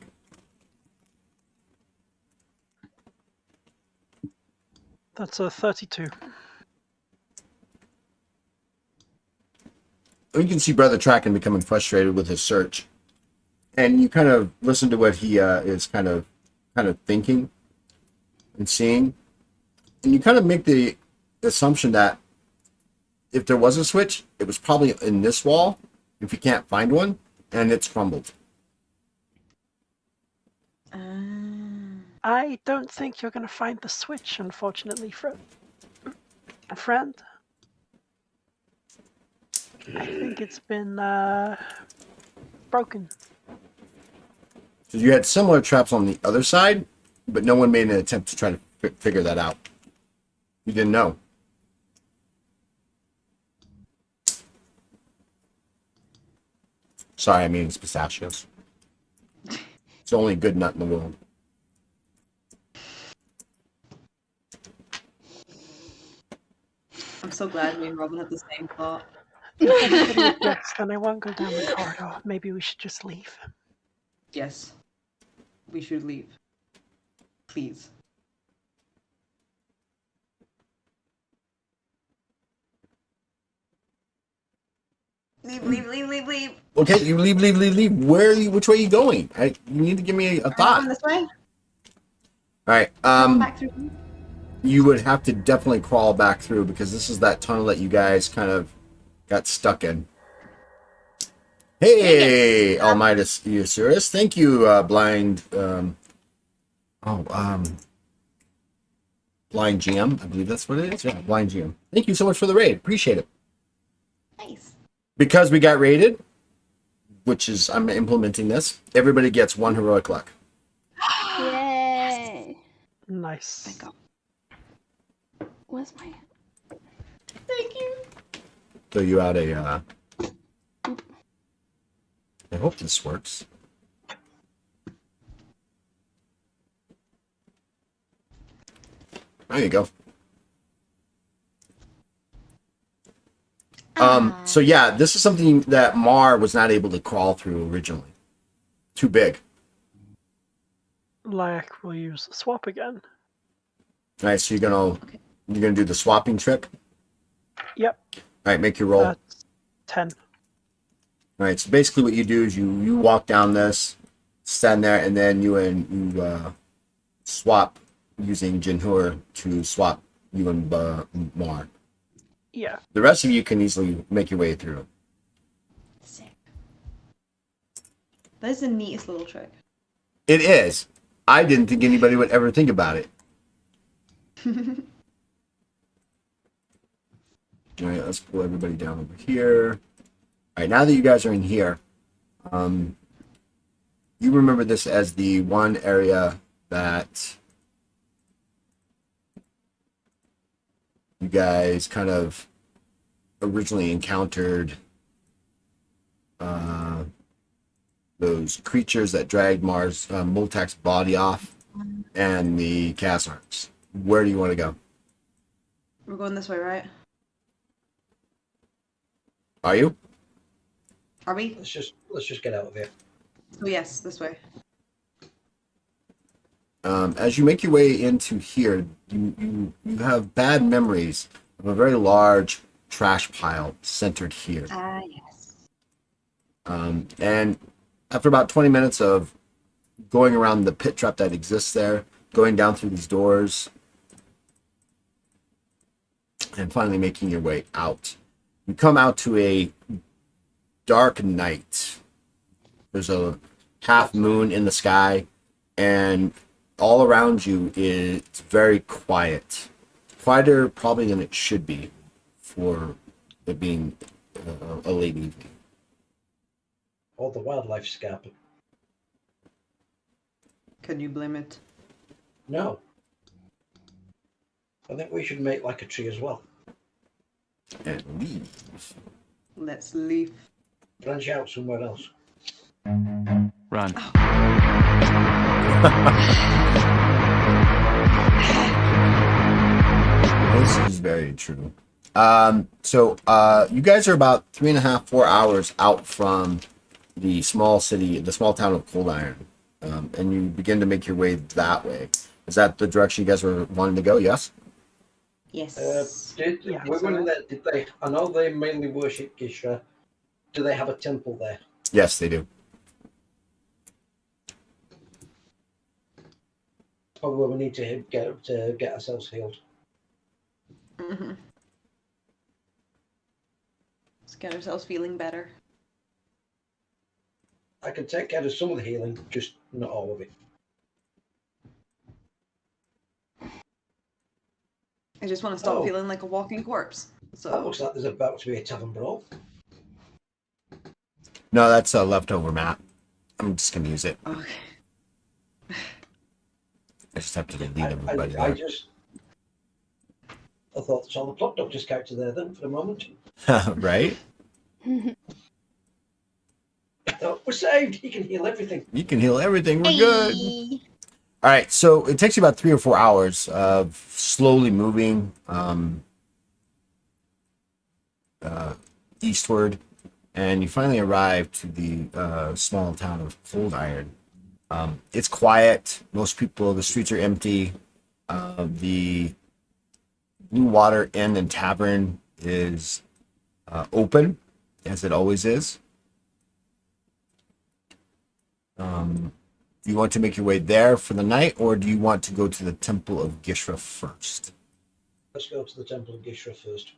That's a 32. You can see Brother Tracken becoming frustrated with his search, and you kind of listen to what he is kind of thinking and seeing, and you kind of make the assumption that if there was a switch, it was probably in this wall. If you can't find one, and it's crumbled. I don't think you're going to find the switch, unfortunately, friend. I think it's been broken. So you had similar traps on the other side, but no one made an attempt to try to figure that out. You didn't know. Sorry, I mean it's pistachios. It's the only good nut in the world. I'm so glad me and Robin had the same thought. If anybody objects, then I won't go down the corridor. Maybe we should just leave. Yes. We should leave. Please. Leave. Okay, you leave. Where are you? Which way are you going? You need to give me a thought. Going this way? All right. Back through. You would have to definitely crawl back through because this is that tunnel that you guys kind of got stuck in. Hey, Almighty Osiris. Thank you, Blind. Blind GM. I believe that's what it is. Yeah, Blind GM. Thank you so much for the raid. Appreciate it. Nice. Because we got raided, which is, I'm implementing this, everybody gets 1 heroic luck. Yay! Nice. Thank God. Where's my... Thank you. So you had a, I hope this works. There you go. So yeah, this is something that Mar was not able to crawl through originally. Too big. Like, we'll use the swap again. All right, so you're gonna do the swapping trick. Yep. All right, make your roll. That's 10. All right, so basically what you do is you walk down this, stand there, and then you swap using Jinhur to swap you and Mar. Yeah. The rest of you can easily make your way through. Sick. That is the neatest little trick. It is. I didn't think anybody would ever think about it. All right, let's pull everybody down over here. All right, now that you guys are in here, you remember this as the one area that you guys kind of originally encountered those creatures that dragged Multak's body off and the Khazards. Where do you want to go? We're going this way, right? Are you? Are we? Let's just get out of here. Oh yes, this way. As you make your way into here, you have bad memories of a very large trash pile centered here. Ah, yes. And after about 20 minutes of going around the pit trap that exists there, going down through these doors, and finally making your way out, you come out to a dark night. There's a half moon in the sky, and all around you is very quiet, quieter probably than it should be for it being a late evening. All the wildlife scattered. Can you blame it? No. I think we should make like a tree as well. And leave. Let's leave. Branch out somewhere else. Run. This is very true. So you guys are about 3.5, 4 hours out from the small city, the small town of Cold Iron, and you begin to make your way that way. Is that the direction you guys were wanting to go? Yes. Yes. Did they? I know they mainly worship Gishra. Do they have a temple there? Yes, they do. Probably where we need to get ourselves healed. Mm-hmm. Let's get ourselves feeling better. I can take care of some of the healing, just not all of it. I just want to stop feeling like a walking corpse. So That looks like there's about to be a tavern brawl. No, that's a leftover map. I'm just gonna use it. okay. I just have to delete everybody. I thought saw the plot doctor's character there then for a moment. Right? I thought, we're saved. He can heal everything. You can heal everything. We're good. All right, so it takes you about 3 or 4 hours of slowly moving eastward, and you finally arrive to the small town of Cold Iron. It's quiet. Most people, the streets are empty. The Blue Water Inn and Tavern is open, as it always is. Do you want to make your way there for the night, or do you want to go to the Temple of Gishra first? Let's go to the Temple of Gishra first.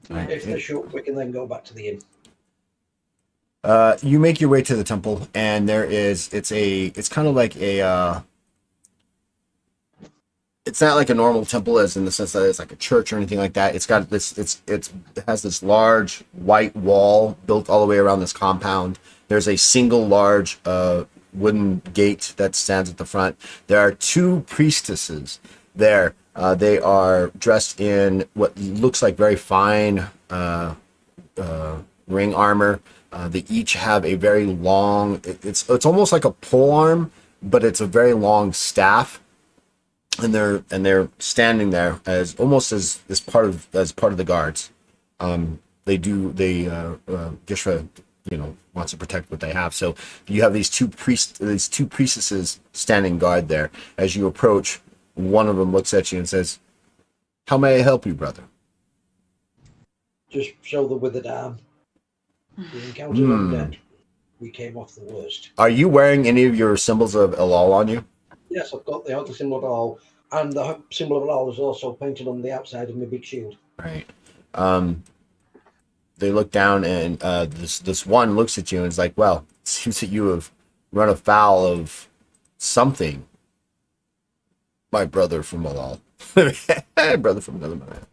Right. If they're short, we can then go back to the inn. You make your way to the temple, and it's kind of like a it's not like a normal temple as in the sense that it's like a church or anything like that. It's got this it has this large white wall built all the way around this compound. There's a single large wooden gate that stands at the front. There are 2 priestesses there. They are dressed in what looks like very fine ring armor. They each have a very long. It's almost like a pole arm, but it's a very long staff, and they're standing there as almost as part of the guards. Gishra, wants to protect what they have. So you have these two priestesses standing guard there. As you approach, one of them looks at you and says, "How may I help you, brother?" Just show the withered arm. We encountered undead. We came off the worst. Are you wearing any of your symbols of Elal on you? Yes, I've got the ugly symbol of Elal, and the symbol of Elal is also painted on the outside of my big shield. Right. They look down, and this one looks at you and is like, "Well, it seems that you have run afoul of something, my brother from Elal." Brother from another mother.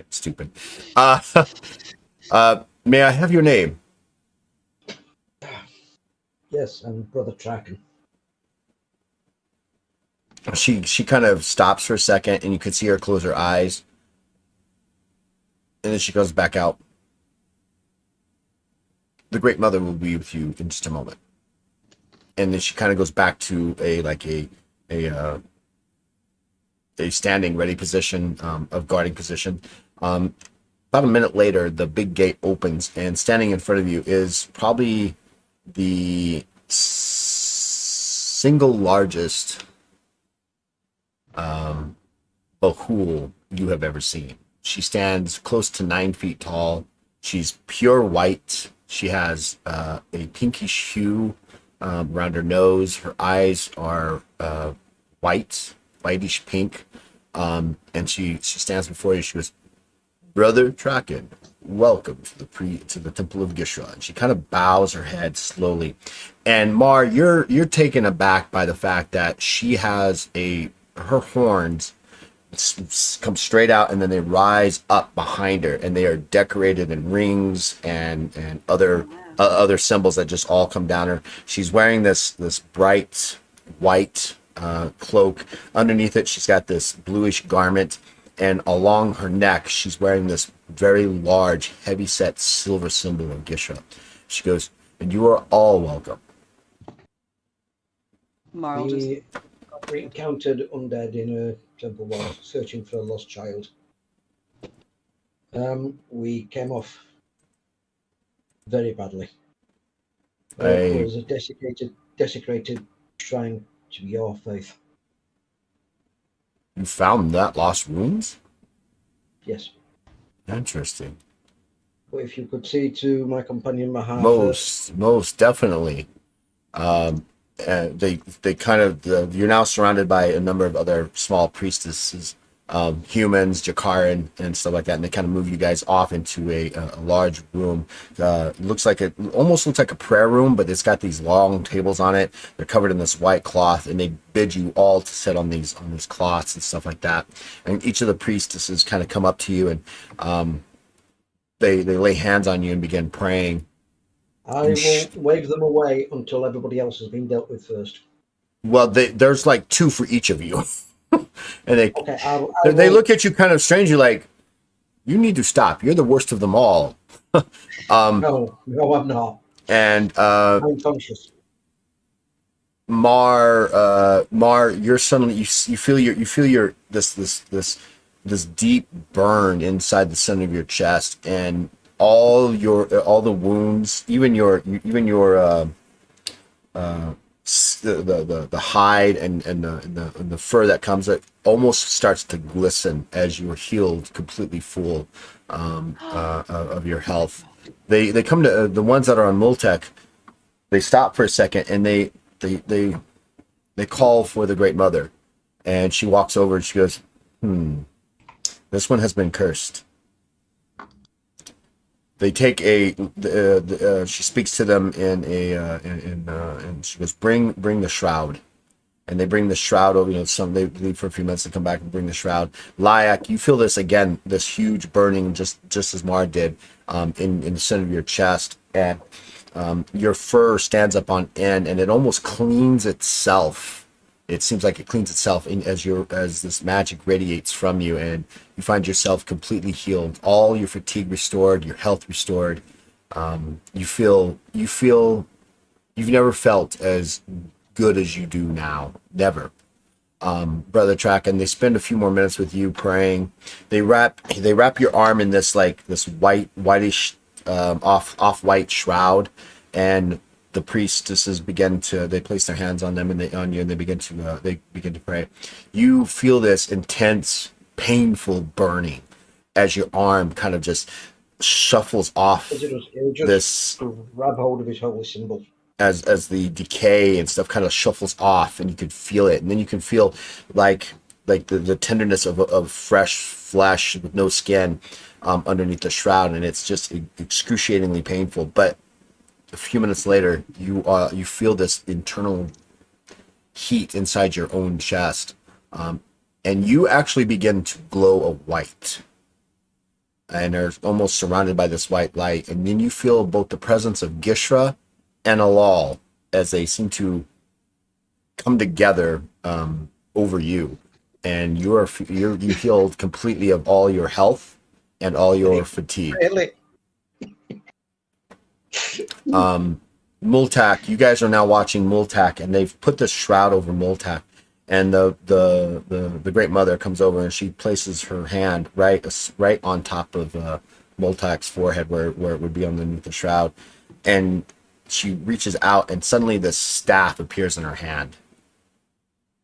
Stupid. May I have your name? Yes, and Brother Traken. She kind of stops for a second, and you can see her close her eyes, and then she goes back out. The Great Mother will be with you in just a moment. And then she kind of goes back to a standing ready position, of guarding position. About a minute later, the big gate opens, and standing in front of you is probably the single largest Bahul you have ever seen. She stands close to 9 feet tall. She's pure white. She has a pinkish hue around her nose. Her eyes are whitish pink. And she stands before you. She goes, Brother Traken, welcome to the Temple of Gishra. And she kind of bows her head slowly. And Mar, you're taken aback by the fact that she has her horns come straight out and then they rise up behind her, and they are decorated in rings and other symbols that just all come down her. She's wearing this bright white cloak. Underneath it, she's got this bluish garment, and along her neck, she's wearing this very large, heavy-set silver symbol of Gishra. She goes, "And you are all welcome." Marl just We encountered undead in a temple while searching for a lost child. We came off very badly. It was a desecrated shrine to your faith. You found that lost runes? Yes. Interesting. But if you could see to my companion Mahar Most definitely. They kind of you're now surrounded by a number of other small priestesses, humans, Jakaran, and stuff like that, and they kind of move you guys off into a large room. Almost looks like a prayer room, but it's got these long tables on it. They're covered in this white cloth, and they bid you all to sit on these cloths and stuff like that. And each of the priestesses kind of come up to you, and they lay hands on you and begin praying. I will wave them away until everybody else has been dealt with first. Well, there's like two for each of you. And they look at you kind of strangely like, you need to stop. You're the worst of them all. No, I'm not. And I'm conscious. Mar, you're suddenly you feel your this deep burn inside the center of your chest, and all the wounds, even your the hide and the fur that comes, it almost starts to glisten as you're healed completely full of your health. They come to the ones that are on Multek. They stop for a second and they call for the Great Mother, and she walks over and she goes, this one has been cursed. They take she speaks to them and she goes, bring the shroud. And they bring the shroud over, they leave for a few minutes to come back and bring the shroud. Lyak, you feel this again, this huge burning, just as Mar did, in the center of your chest. And your fur stands up on end, and it almost cleans itself. It seems like it cleans itself as this magic radiates from you, and you find yourself completely healed. All your fatigue restored, your health restored. You feel you've never felt as good as you do now. Never. Brother Track, and they spend a few more minutes with you praying. They wrap your arm in this whitish off-white shroud, and the priestesses they place their hands on them and they begin to pray. You feel this intense, painful burning as your arm kind of just shuffles off this, grab hold of his holy symbol. As the decay and stuff kind of shuffles off, and you can feel it, and then you can feel like the tenderness of fresh flesh with no skin underneath the shroud, and it's just excruciatingly painful. But a few minutes later, you feel this internal heat inside your own chest, and you actually begin to glow a white, and are almost surrounded by this white light. And then you feel both the presence of Gishra and Alal as they seem to come together over you, and you're healed completely of all your health and all your fatigue. Really? Multak, you guys are now watching Multak, and they've put this shroud over Multak, and the Great Mother comes over and she places her hand right on top of Multak's forehead where it would be underneath the shroud, and she reaches out, and suddenly this staff appears in her hand,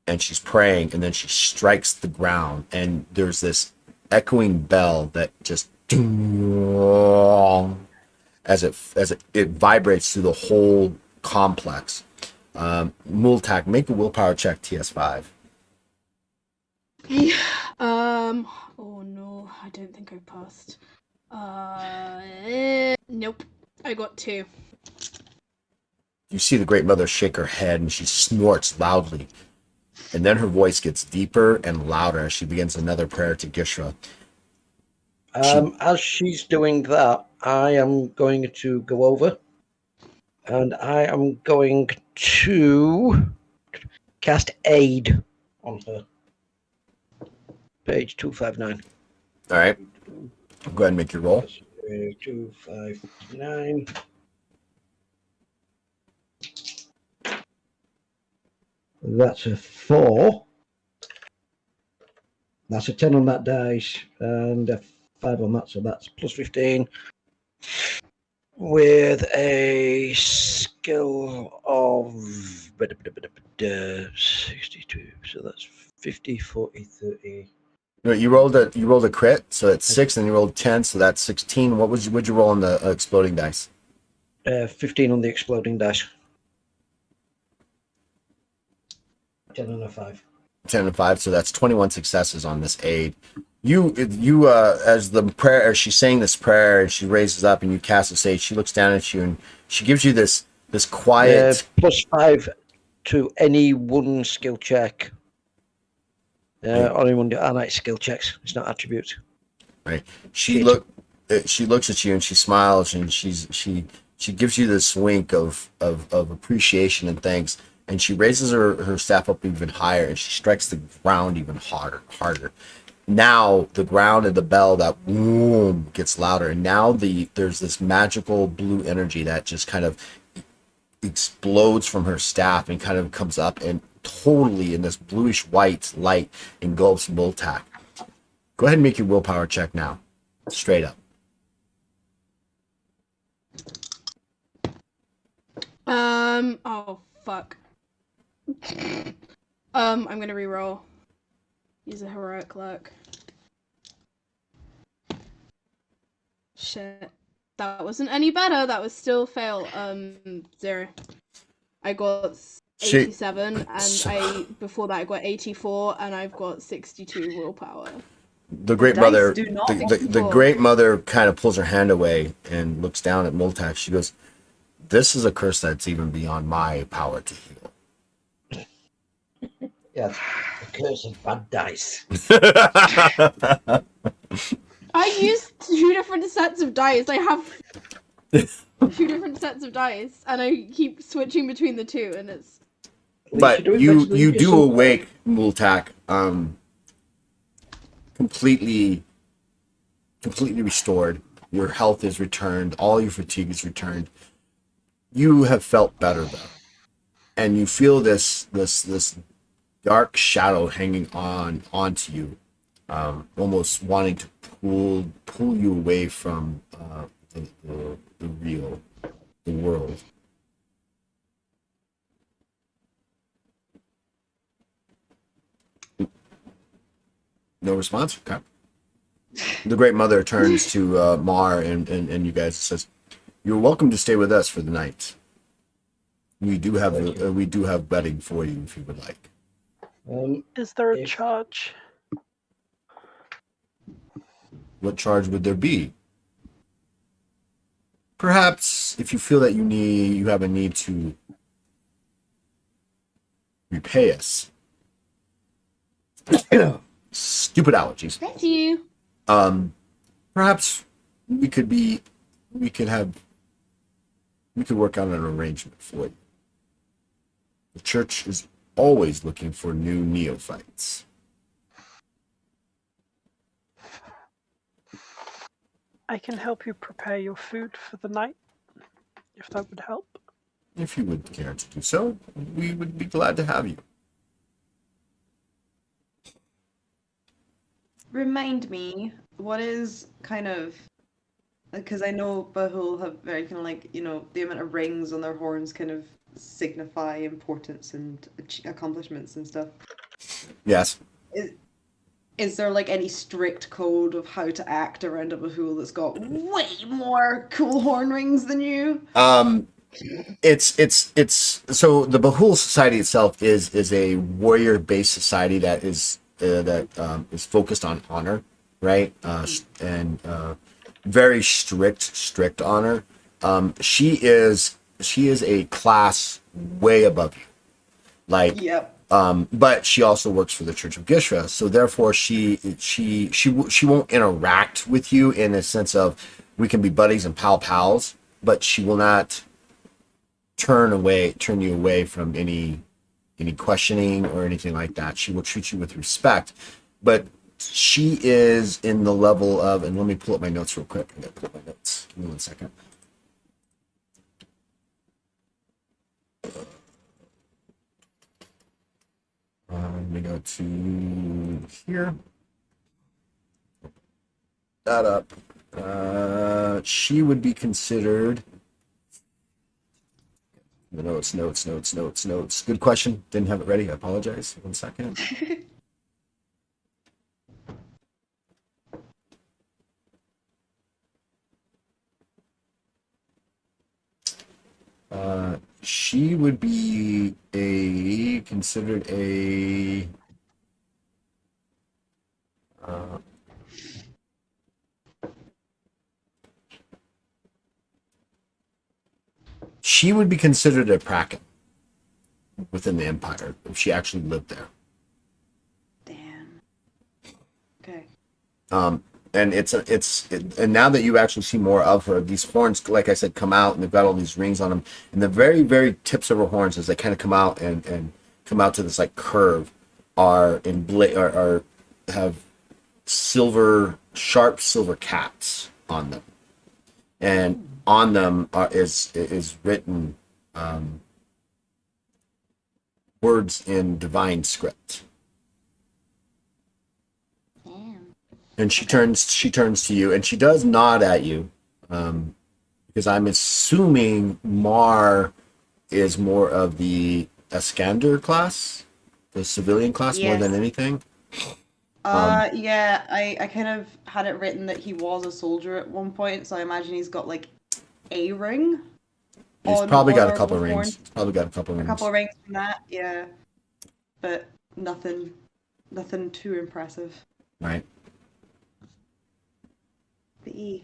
and she's praying, and then she strikes the ground, and there's this echoing bell that just as it vibrates through the whole complex. Multak, make a willpower check, TS5. Oh no, I don't think I passed. Nope. I got 2. You see the Great Mother shake her head and she snorts loudly. And then her voice gets deeper and louder as she begins another prayer to Gishra. As she's doing that, I am going to go over and I am going to cast Aid on her. Page 259. All right. Go ahead and make your roll. 259. That's a 4. That's a 10 on that dice and a 5 on that, so that's plus 15. With a skill of 62, so that's 50, 40, 30. No, you rolled a crit, so that's 6, and you rolled 10, so that's 16. What'd you roll on the exploding dice? 15 on the exploding dice. 10 and a 5. 10 and 5, so that's 21 successes on this aid. You as the prayer, as she's saying this prayer, and she raises up and you cast a sage, she looks down at you and she gives you this quiet plus 5 to any one skill check. Or anyone do night skill checks. It's not attributes. Right. She looks at you and she smiles and she gives you this wink of appreciation and thanks, and she raises her staff up even higher and she strikes the ground even harder. Now the ground and the bell, that boom, gets louder, and now there's this magical blue energy that just kind of explodes from her staff and kind of comes up and totally in this bluish white light engulfs Multak. Go ahead and make your willpower check now, straight up. Oh fuck. I'm gonna reroll. Use a heroic luck. Shit. That wasn't any better. That was still fail. 0. I got 87, and before that I got 84, and I've got 62 willpower. The Great Mother, the Great Mother kind of pulls her hand away and looks down at Multak. She goes, "This is a curse that's even beyond my power to heal." Yeah, the curse of bad dice. I used 2 different sets of dice. I have 2 different sets of dice, and I keep switching between the 2, and it's. But you do awake, Multak, completely restored. Your health is returned. All your fatigue is returned. You have felt better though, and you feel this dark shadow hanging onto you, almost wanting to pull you away from the world. No response? Okay. The Great Mother turns to Mar and you guys and says, "You're welcome to stay with us for the night. We do have bedding for you if you would like." Is there a charge? What charge would there be? Perhaps if you feel that you have a need to repay us. Stupid allergies. Thank you. Perhaps we could work out an arrangement for you. The church is always looking for new neophytes. I can help you prepare your food for the night, if that would help. If you would care to do so, we would be glad to have you. Remind me, what is kind of, because I know Bahul have very kind of like, the amount of rings on their horns kind of signify importance and accomplishments and stuff. Yes. Is there like any strict code of how to act around a Bahul that's got way more cool horn rings than you? It's so the Bahul society itself is a warrior based society that is that is focused on honor, right? And very strict honor. She is a class way above you, like. Yep. But she also works for the Church of Gishra, so therefore she won't interact with you in a sense of we can be buddies and pals, but she will not turn you away from any questioning or anything like that. She will treat you with respect, but she is in the level of, and let me pull up my notes real quick. I gotta pull up my notes. Give me 1 second. Let me go to here. That up. She would be considered. Notes. Good question. Didn't have it ready. I apologize. 1 second. She would be considered a. She would be considered a Praken within the Empire if she actually lived there. Damn. Okay. And and now that you actually see more of her, these horns, like I said, come out and they've got all these rings on them, and the very, very tips of her horns, as they kind of come out and come out to this like curve, are have sharp silver caps on them, and on them is written words in divine script. And she turns to you, and she does nod at you, because I'm assuming Mar is more of the Iskander class, the civilian class, more than anything. Yeah, I kind of had it written that he was a soldier at one point, so I imagine he's got like a ring. He's probably got a couple rings. He's probably got a couple A rings. couple of rings from that, yeah. But nothing too impressive. Right. The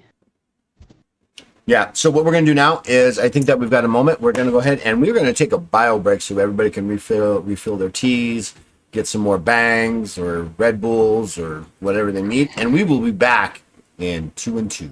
Yeah, so what we're going to do now is, I think that we've got a moment. We're going to go ahead and we're going to take a bio break so everybody can refill their teas, get some more bangs or Red Bulls or whatever they need, and we will be back in 2 and 2.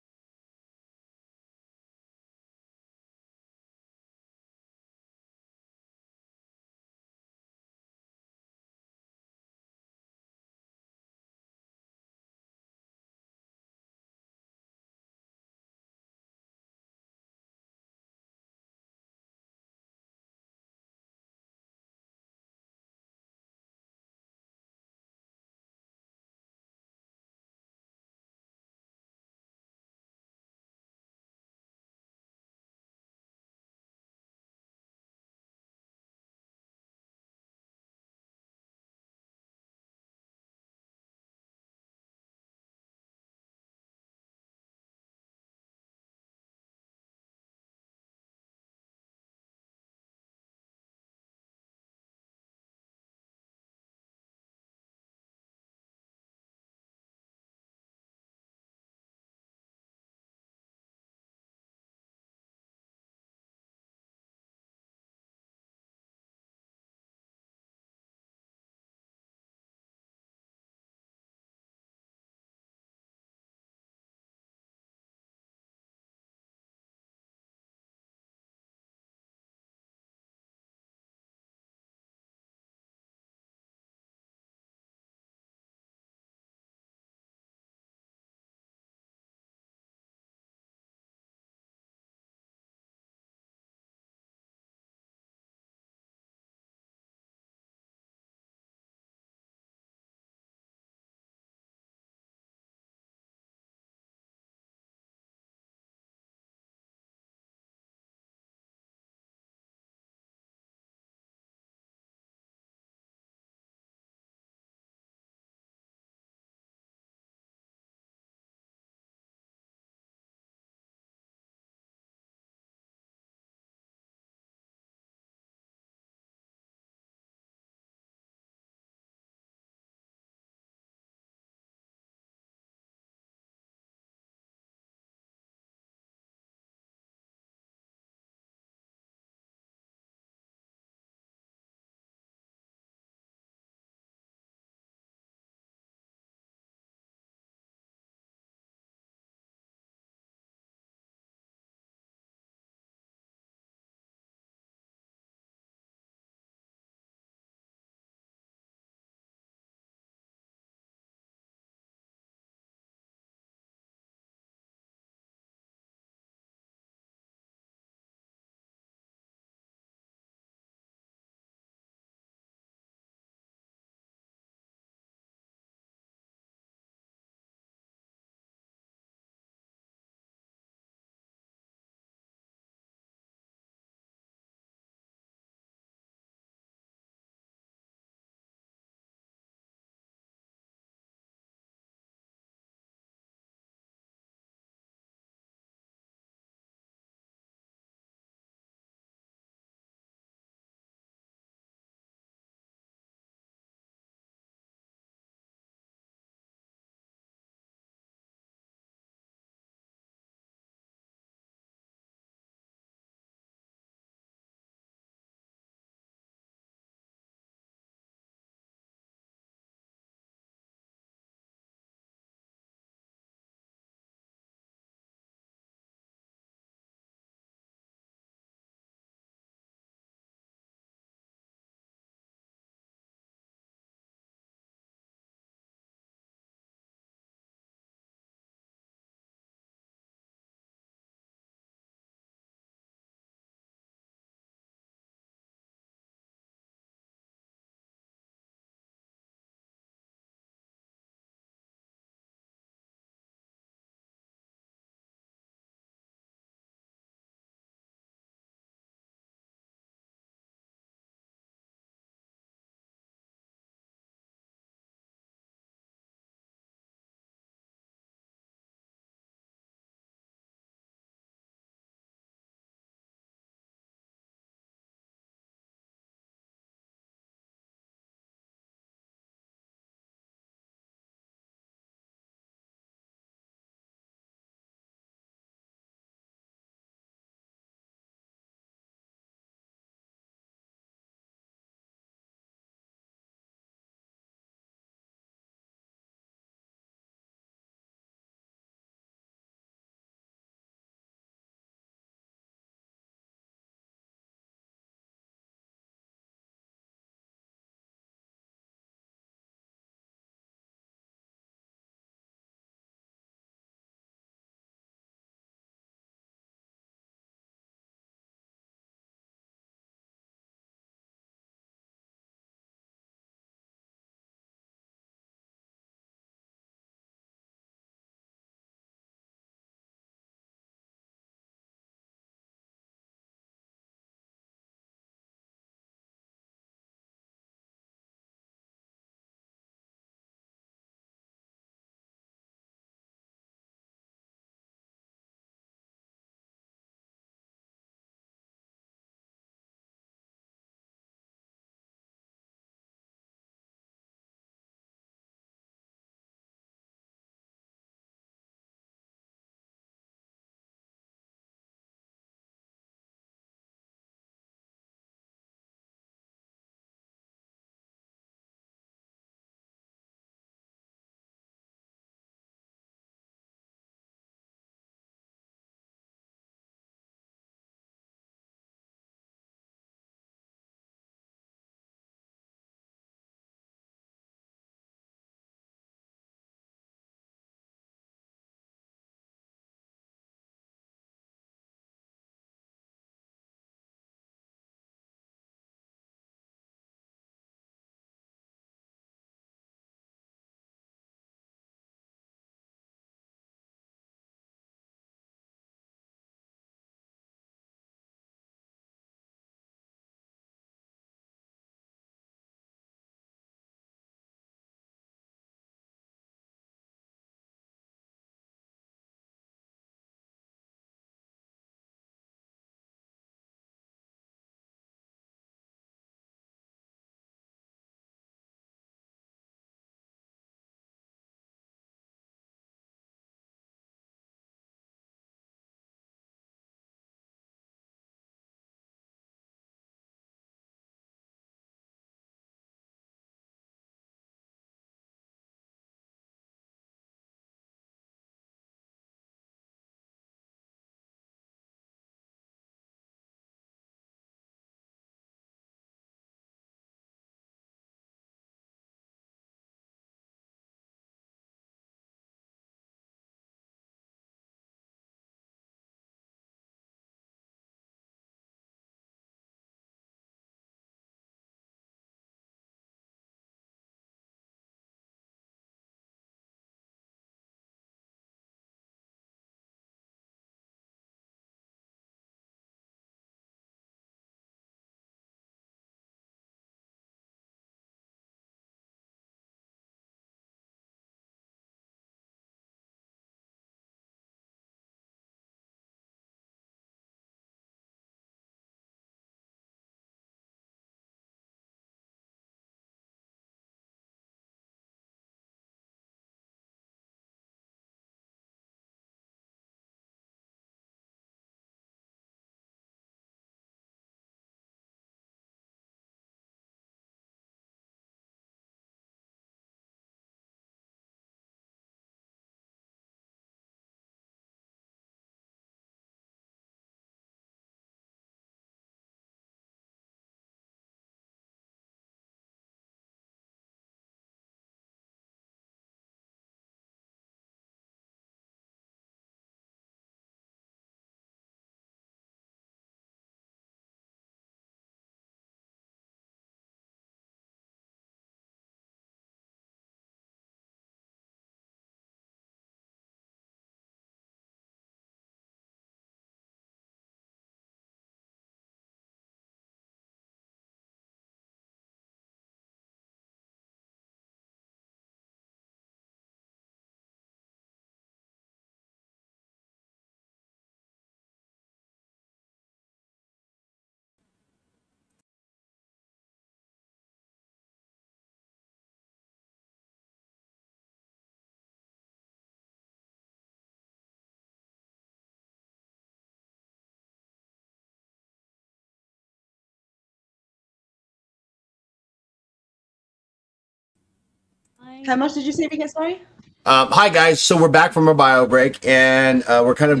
How much did you say we get? Sorry. Hi guys, so we're back from our bio break, and we're kind of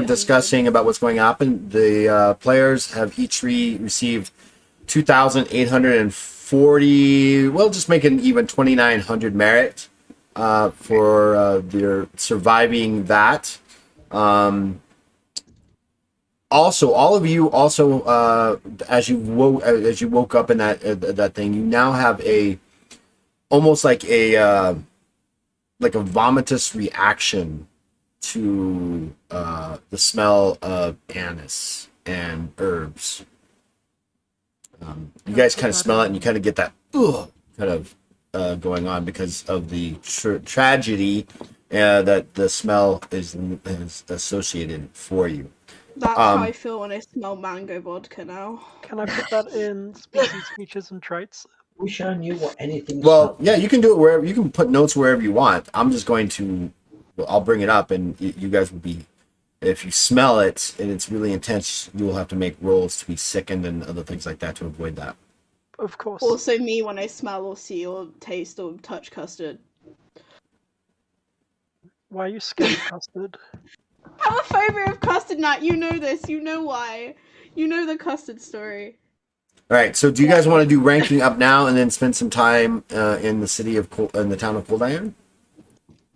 discussing about what's going on. And the players have each received 2,840. Well, just make it even 2,900 merit for their surviving that. Also, all of you as you woke up in that thing, you now have almost like a vomitous reaction to the smell of anise and herbs. You guys kind of smell it, and you kind of get that kind of going on because of the tragedy that the smell is associated for you. That's how I feel when I smell mango vodka now. Can I put that in species, features, and traits? Wish I knew what anything. Well, yeah, you can do it wherever. You can put notes wherever you want. I'm just going to. I'll bring it up, and you guys will be. If you smell it and it's really intense, you will have to make rolls to be sickened and other things like that to avoid that. Of course. Also, me when I smell or see or taste or touch custard. Why are you scared of custard? I have a phobia of custard, Nat. You know this. You know why. You know the custard story. All right. So, do you guys want to do ranking up now and then spend some time in the town of Cold Iron?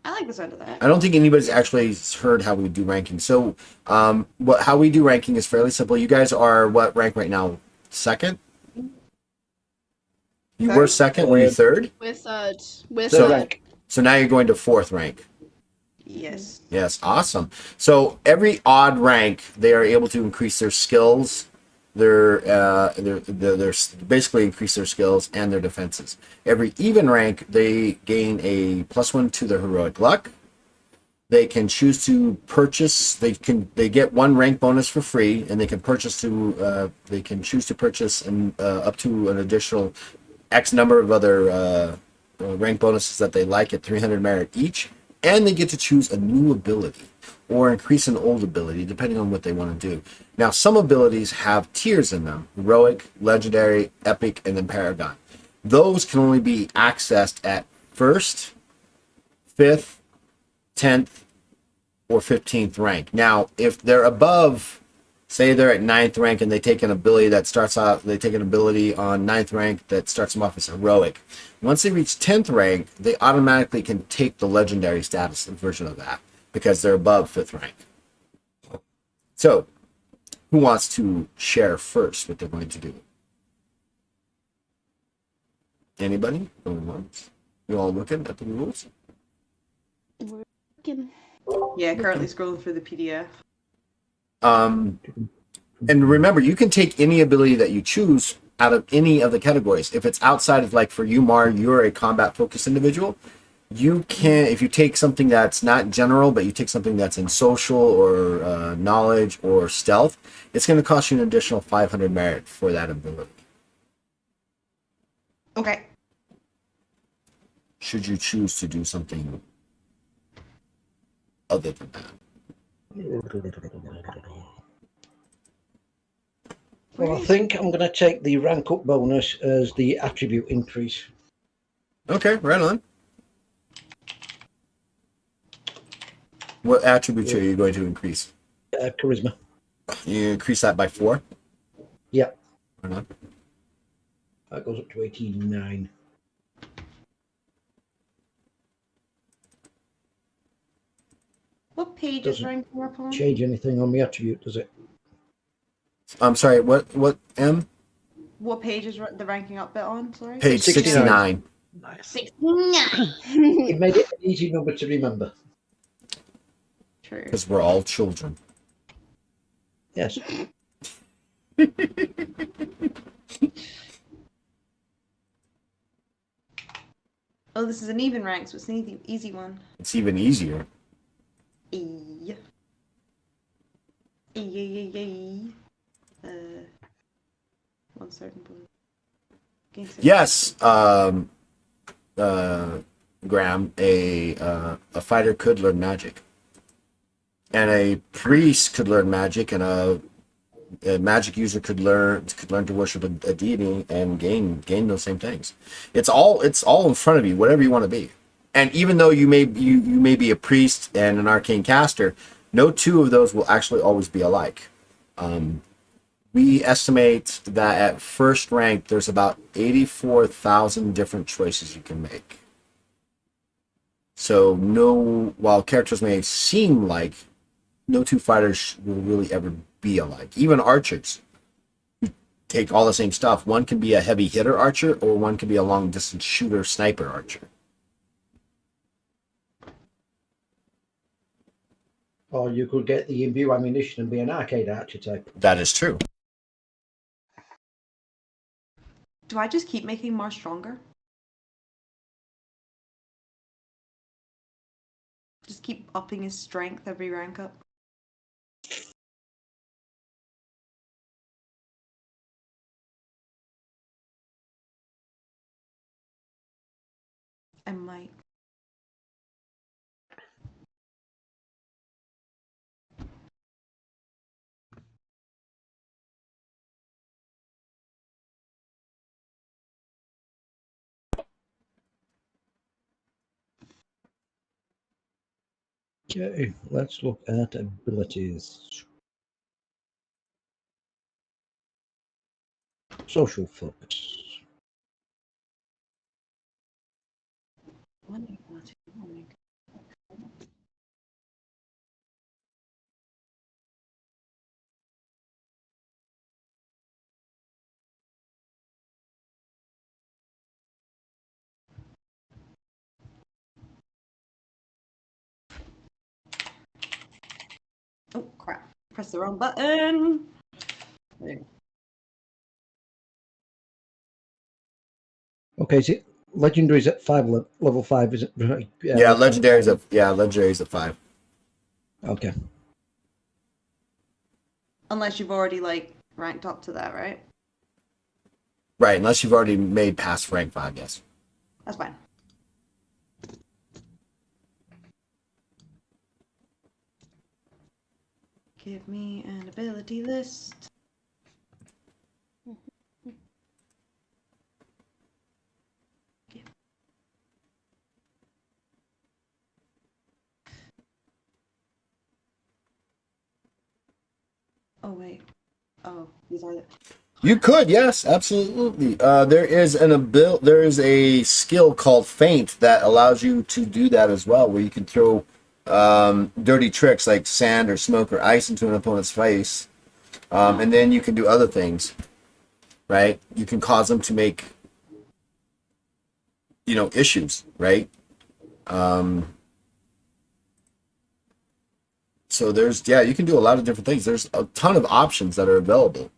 I like the sound of that. I don't think anybody's actually heard how we do ranking. So, how we do ranking is fairly simple. You guys are what rank right now? Second? You were second. Were you third? We're third. We're So- third. So now you're going to fourth rank. Yes. Yes, awesome. So every odd rank, they are able to increase their skills, their basically increase their skills and their defenses. Every even rank, they gain a +1 to their heroic luck. They can choose to purchase. They get one rank bonus for free, and they can choose to purchase up to an additional X number of other rank bonuses that they like at 300 merit each. And they get to choose a new ability or increase an old ability, depending on what they want to do. Now, some abilities have tiers in them: heroic, legendary, epic, and then paragon. Those can only be accessed at 1st, 5th, 10th, or 15th rank. Now, if they're above, say they're at 9th rank and they take an ability on 9th rank that starts them off as heroic. Once they reach 10th rank, they automatically can take the legendary status version of that because they're above 5th rank. So, who wants to share first what they're going to do? Anybody? Going once? You all looking at the rules? Yeah, currently scrolling through the PDF. And remember, you can take any ability that you choose out of any of the categories. If it's outside of, like for you, Mar, you're a combat-focused individual, you can, if you take something that's not general, but you take something that's in social or knowledge or stealth, it's going to cost you an additional 500 merit for that ability. Okay. Should you choose to do something other than that. Well, I think I'm going to take the rank up bonus as the attribute increase. Okay, right on. What attributes are you going to increase? Charisma. You increase that by 4? Yeah. Right on. That goes up to 89. What page is Doesn't ranking up on? change anything on the attribute, does it? I'm sorry, what M? What page is the ranking up bit on? Sorry. Page 69. Nice. 69. It made it an easy number to remember. True. Because we're all children. Yes. Oh, this is an even rank, so it's an easy one. It's even easier. Yeah. One certain point. Yes, Graham, a fighter could learn magic. And a priest could learn magic, and a A magic user could learn to worship a deity and gain those same things. It's all in front of you, whatever you want to be. And even though you may be a priest and an arcane caster, no two of those will actually always be alike. We estimate that at first rank, there's about 84,000 different choices you can make. So while characters may seem like, no two fighters will really ever be alike. Even archers take all the same stuff. One can be a heavy hitter archer, or one can be a long distance shooter sniper archer. Or you could get the imbue ammunition and be an arcade archer type. That is true. Do I just keep making Mars stronger? Just keep upping his strength every rank up? I might. Okay, let's look at abilities. Social focus. Oh crap! Press the wrong button. There. Okay, is it legendary's at level 5, is it? Yeah, legendary's at 5. Okay. Unless you've already like ranked up to that, right? Right, unless you've already made past rank 5, yes. That's fine. Give me an ability list. Oh wait. Oh, these are the. You could, yes, absolutely. There is a skill called Feint that allows you to do that as well, where you can throw dirty tricks like sand or smoke or ice into an opponent's face, and then you can do other things. Right? You can cause them to make, issues. Right? So you can do a lot of different things. There's a ton of options that are available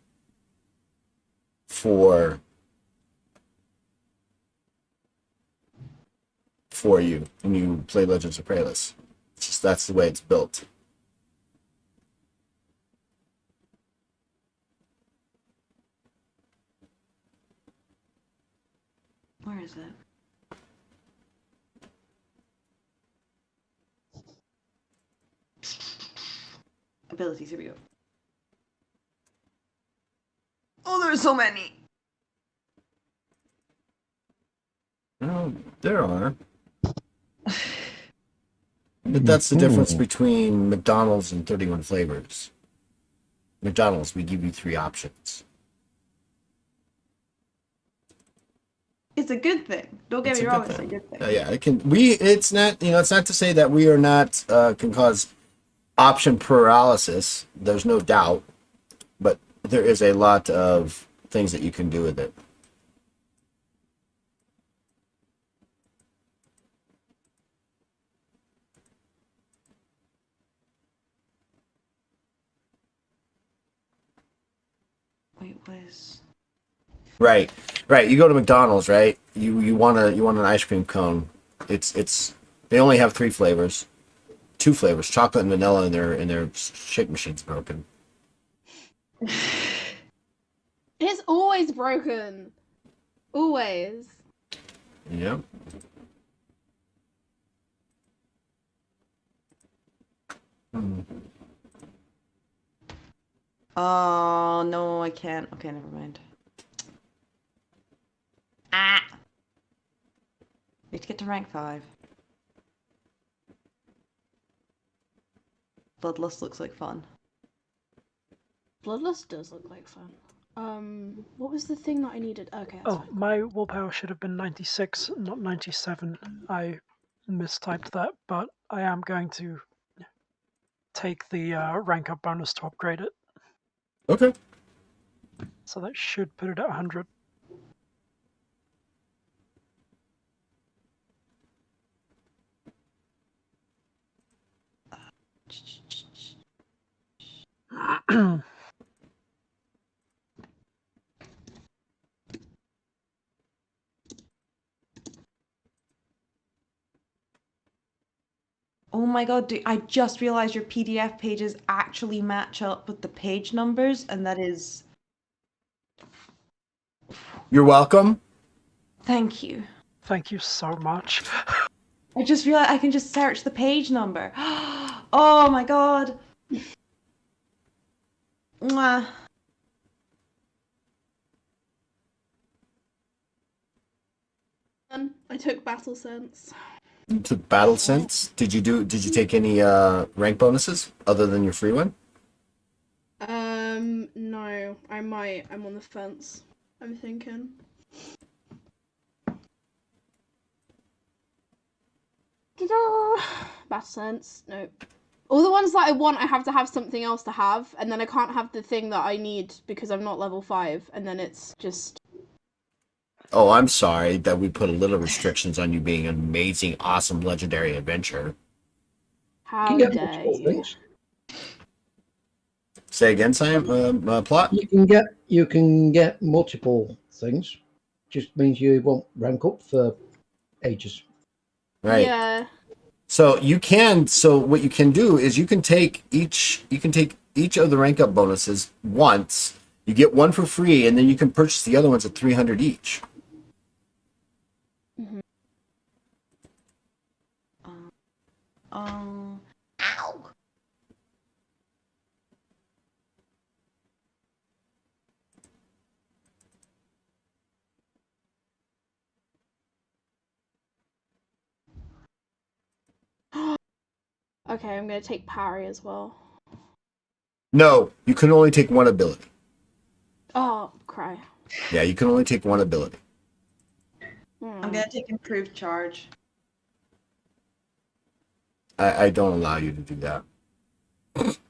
for you when you play Legends of Kralis. It's just that's the way it's built. Where is it? Abilities, here we go. Oh, there's so many! Oh, there are. But that's the difference between McDonald's and 31 flavors. McDonald's, we give you 3 options. It's a good thing. Don't get me wrong, it's a good thing. Yeah, it's not to say that we are not, can cause option paralysis. There's no doubt. But there is a lot of things that you can do with it. Wait, what is... Right. You go to McDonald's, right? You want an ice cream cone. It's they only have 3 flavors, 2 flavors, chocolate and vanilla, and their shake machine's broken. It's always broken. Always. Yep. Oh, no, I can't. Okay, never mind. Ah! Need to get to rank 5. Bloodlust looks like fun. Bloodlust does look like fun. What was the thing that I needed? Okay, that's Oh, fine. my willpower should have been 96, not 97. I mistyped that, but I am going to take the rank up bonus to upgrade it. Okay. So that should put it at 100. Oh my god, I just realized your PDF pages actually match up with the page numbers, and that is... You're welcome. Thank you. Thank you so much. I just realized I can just search the page number. Oh my god. Mwah. I took battle sense. You took battle sense. Did you take any rank bonuses other than your free one? No, I might. I'm on the fence. I'm thinking. Battle sense. No. All the ones that I want, I have to have something else to have, and then I can't have the thing that I need because I'm not level 5, and then it's just... Oh, I'm sorry that we put a little restrictions on you being an amazing, awesome, legendary adventurer. How You can get dare multiple you? things. Say again, Sam. Plot. You can get multiple things. Just means you won't rank up for ages. Right. Yeah. So you can. So what you can do is you can take each. You can take each of the rank up bonuses once. You get one for free, and then you can purchase the other ones at 300 each. Mm-hmm. Ow. Okay, I'm gonna take parry as well. No, you can only take one ability. Oh, cry. Yeah, you can only take one ability. I'm gonna take improved charge. I don't allow you to do that.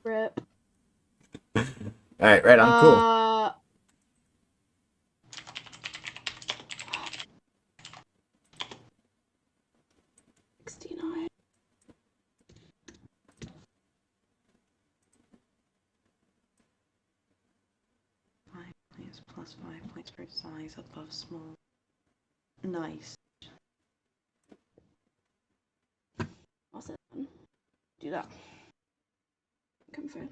Rip. All right, right on. Cool. 69. Plus 5 points per size above small. Nice. I'll set that. Do that. Confirm.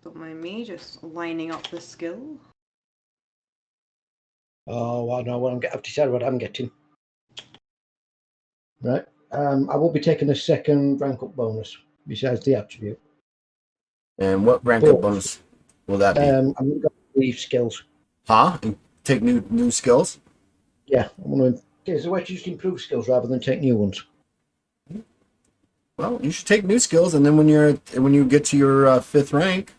Don't mind me just lining up the skill. Oh, I know what I've decided what I'm getting. Right. I will be taking a second rank up bonus besides the attribute. And what rank up bonus will that be? I'm going to leave skills. Huh? And take new skills? Yeah, I'm going to. There's a way to just improve skills rather than take new ones. Well, you should take new skills, and then when you get to your 5th rank,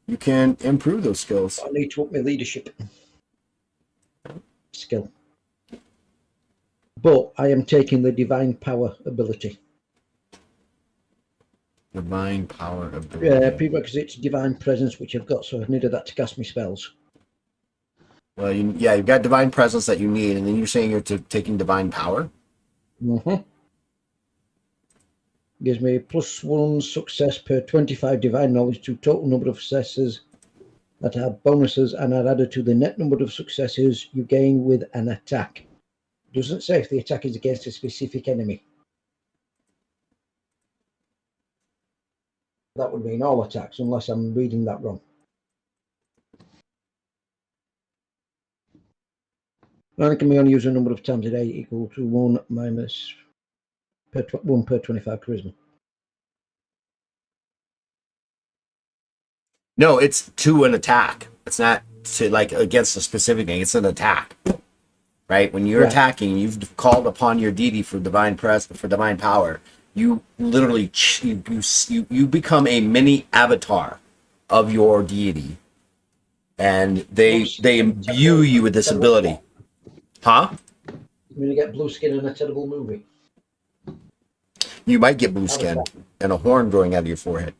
you can improve those skills. I need to up my leadership skill. But I am taking the divine power ability. Divine power ability. Prerequisites divine presence, which I've got, so I've needed that to cast my spells. Well, you've got divine presence that you need, and then you're saying you're taking divine power? Mm-hmm. Gives me +1 success per 25 divine knowledge to total number of successes that have bonuses and are added to the net number of successes you gain with an attack. Doesn't say if the attack is against a specific enemy. That would mean all attacks, unless I'm reading that wrong. Runner can be only used a number of times a day equal to 1 minus 1 per 25 charisma. No, it's to an attack. It's not to like against a specific thing. It's an attack, right? When you're attacking, you've called upon your deity for divine for divine power. You literally you become a mini avatar of your deity, and they imbue you with this ability. Huh? I'm going to get blue skin in a terrible movie. You might get blue skin and a horn growing out of your forehead.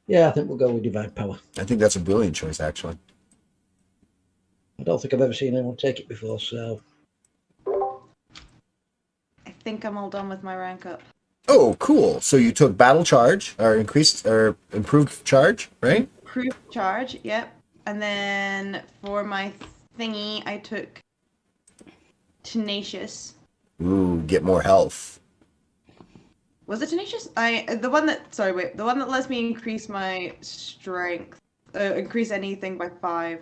Yeah, I think we'll go with divine power. I think that's a brilliant choice, actually. I don't think I've ever seen anyone take it before, so... I think I'm all done with my rank up. Oh, cool. So you took battle charge, or increased, or improved charge, right? Improved charge, yep. And then for my thingy, I took tenacious. Ooh, get more health. Was it tenacious? The one that lets me increase my strength, increase anything by 5.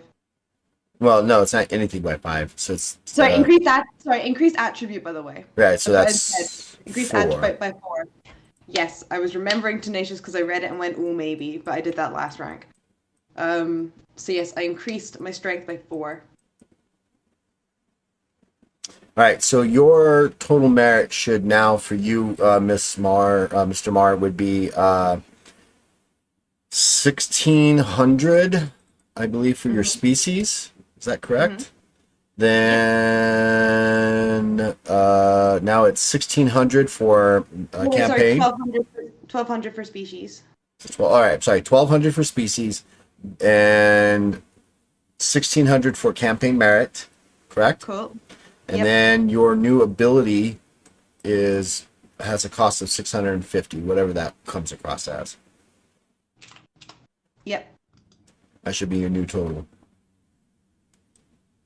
Well, no, it's not anything by 5. So it's increase attribute, by the way. Right, so that's increase 4. attribute by 4. Yes, I was remembering tenacious because I read it and went, oh, maybe, but I did that last rank. So yes, I increased my strength by 4. All right, so your total merit should now for you, Mr. Marr, would be 1,600, I believe, for your species. Is that correct? Then now it's 1,600 for campaign. Sorry, 1,200 for species. Well, all right, sorry, 1,200 for species and 1,600 for campaign merit, correct? Cool. And then your new ability has a cost of 650, whatever that comes across as. Yep. That should be your new total.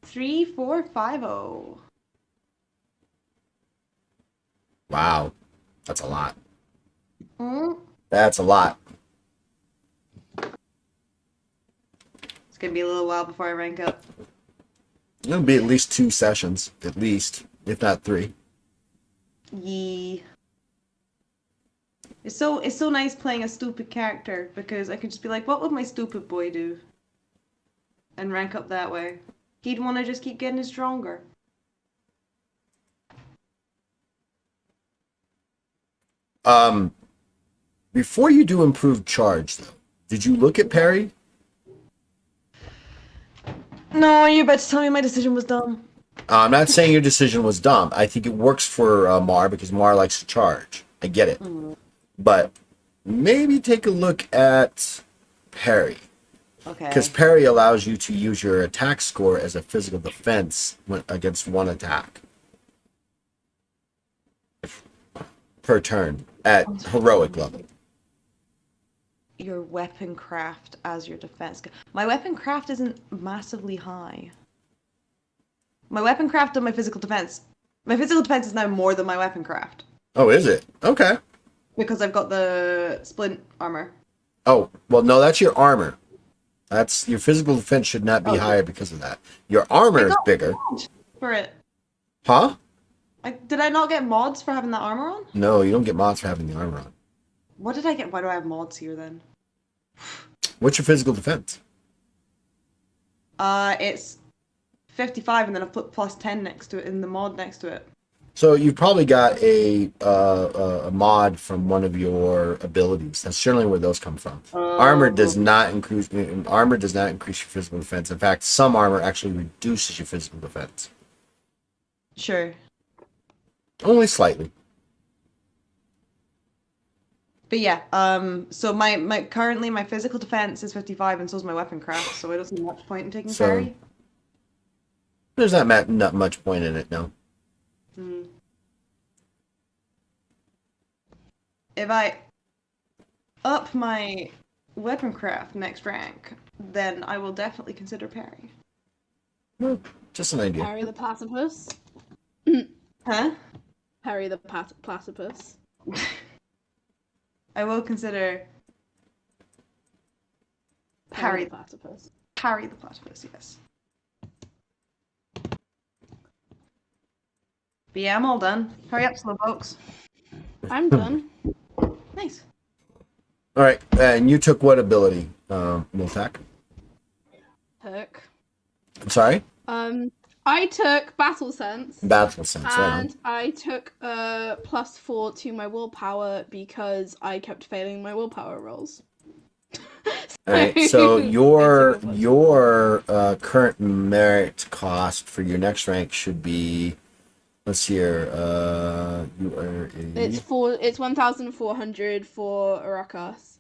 3,450. Wow, that's a lot. Mm. That's a lot. It's gonna be a little while before I rank up. It'll be at least 2 sessions, at least, if not 3. Yee. It's so nice playing a stupid character because I could just be like, what would my stupid boy do? And rank up that way. He'd want to just keep getting stronger. Before you do improved charge, though, did you look at parry? No, you're about to tell me my decision was dumb. I'm not saying your decision was dumb. I think it works for Mar because Mar likes to charge. I get it. But maybe take a look at parry. Okay. Because parry allows you to use your attack score as a physical defense against one attack per turn at heroic level. Your weapon craft as your defense. My weapon craft isn't massively high. My weapon craft and my physical defense. My physical defense is now more than my weapon craft. Oh, is it? Okay. Because I've got the splint armor. Oh, well, no, that's your armor. That's your physical defense should not be higher because of that. Your armor is bigger. For it. Huh? Did I not get mods for having that armor on? No, you don't get mods for having the armor on. What did I get? Why do I have mods here then? What's your physical defense? It's 55 and then I put plus 10 next to it in the mod next to it. So you've probably got a mod from one of your abilities. That's generally where those come from. Armor does not increase your physical defense. In fact, some armor actually reduces your physical defense. Sure. Only slightly. But yeah, so my currently my physical defense is 55 and so is my weapon craft, so I don't see much point in taking parry. There's not much point in it, no. If I up my weapon craft next rank, then I will definitely consider parry. Just an idea. Harry the platypus. Huh? Harry the platypus. I will consider Harry Harry the platypus. Harry the platypus, yes. But yeah, I'm all done. Hurry up, slowpokes. I'm done. Nice. All right, and you took what ability, Miltak? Took. I'm sorry? I took battle sense. Battle sense, yeah. And I took +4 to my willpower because I kept failing my willpower rolls. All right, so your I took a current merit cost for your next rank should be, let's see here, you are a... It's 1,400 for Arakas.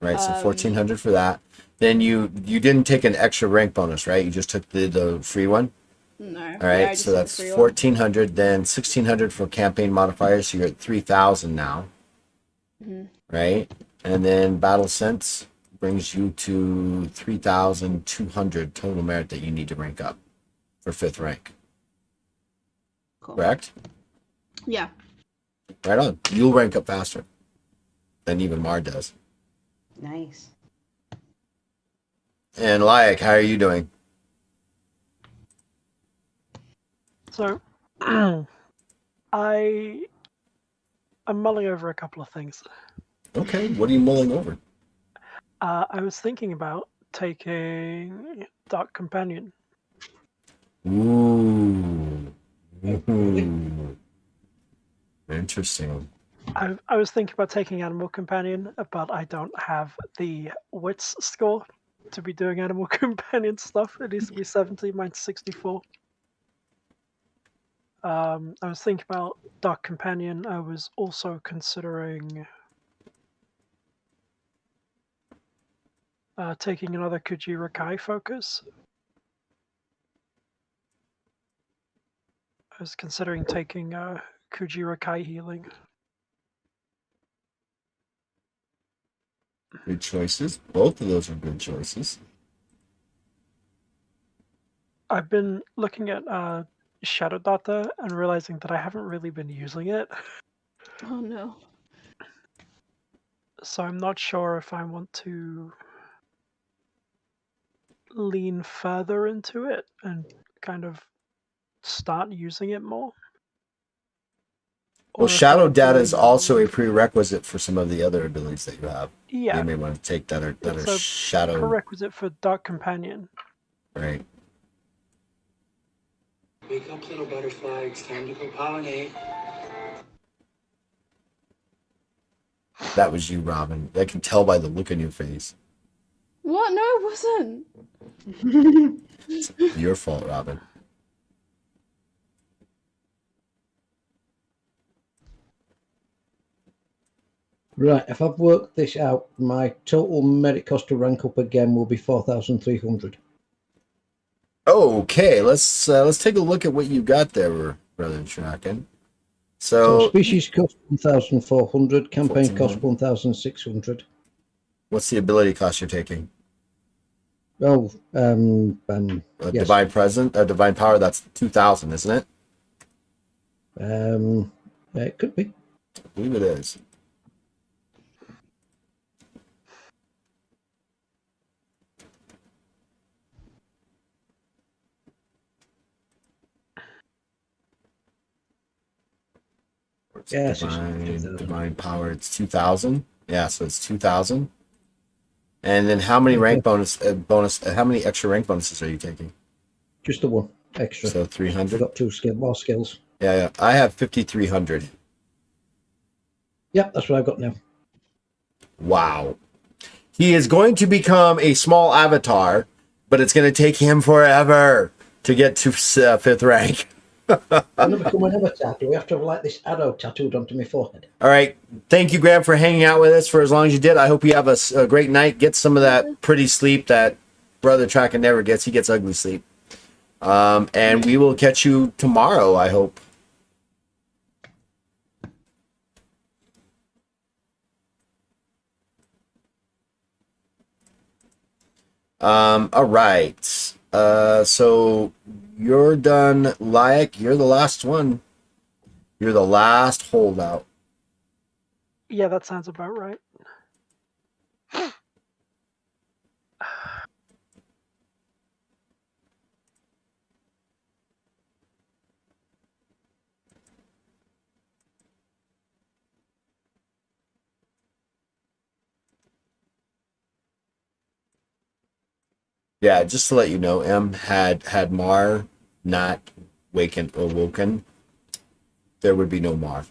Right, so 1,400 for that. Then you didn't take an extra rank bonus, right? You just took the free one? No. All right, yeah, I just so took that's the free one. 1,400, then 1,600 for campaign modifiers, so you're at 3,000 now. Right? And then battle sense brings you to 3,200 total merit that you need to rank up for 5th rank. Cool. Correct? Yeah. Right on. You'll rank up faster than even Mar does. Nice. And Layak, how are you doing? So, I'm mulling over a couple of things. Okay, what are you mulling over? I was thinking about taking Dark Companion. Ooh. Ooh. Interesting. I was thinking about taking Animal Companion, but I don't have the wits score to be doing Animal Companion stuff. It needs to be 70, mine's 64. I was thinking about Dark Companion. I was also considering taking another Kujira Kai focus. I was considering taking Kujira Kai healing. Good choices. Both of those are good choices. I've been looking at Shadow Data and realizing that I haven't really been using it. Oh no. So I'm not sure if I want to lean further into it and kind of start using it more. Well, Or if I shadow want to data is lean- also a prerequisite for some of the other abilities that you have. Yeah, You may want to take that are it's a shadow. prerequisite for Dark Companion. Right. Wake up, little butterfly. It's time to go pollinate. That was you, Robin. I can tell by the look on your face. What? No, it wasn't. It's your fault, Robin. Right, if I've worked this out, my total merit cost to rank up again will be 4,300. Okay, let's take a look at what you got there, Brother Tracking. So So, species cost 1,400, campaign 1,400. cost 1,600. what's the ability cost you're taking? Oh, yes. Divine present, divine power. That's 2,000, isn't it? It could be. I believe it is. Yes, divine power. It's 2,000. Yeah, so it's 2,000. And then how many rank bonus? How many extra rank bonuses are you taking? Just the one extra. So I've 300. got more skills. Yeah. I have 5,300. Yep, that's what I've got now. Wow. He is going to become a small avatar, but it's going to take him forever to get to 5th rank. I'm going to become an avatar. Do we have to have like this arrow tattooed onto my forehead? All right. Thank you, Graham, for hanging out with us for as long as you did. I hope you have a great night. Get some of that pretty sleep that Brother Tracker never gets. He gets ugly sleep. And we will catch you tomorrow, I hope. All right. So you're done, Layak. You're the last one. You're the last holdout. Yeah, that sounds about right. Yeah, just to let you know, M had Mar not awoken, there would be no Mar.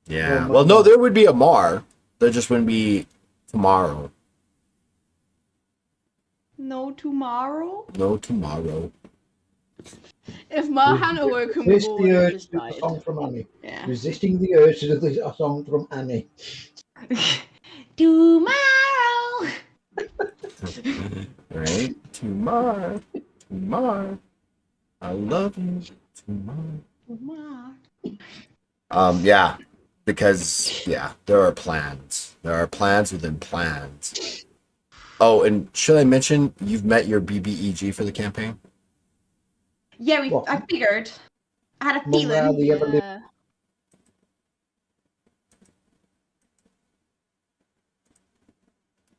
Yeah. Well, no, there would be a Mar. There just wouldn't be tomorrow. No tomorrow? No tomorrow. If Mar hadn't awoken, we Resist all the would have urge just to do a died. song from Annie. Yeah. Resisting the urge to do a song from Annie. Tomorrow! Right? Tomorrow. Tomorrow. I love you. Tomorrow. Yeah. Because, yeah, there are plans. There are plans within plans. Oh, and should I mention you've met your BBEG for the campaign? Yeah, What? I figured. I had a Mum Ra, feeling. the ever living. Yeah.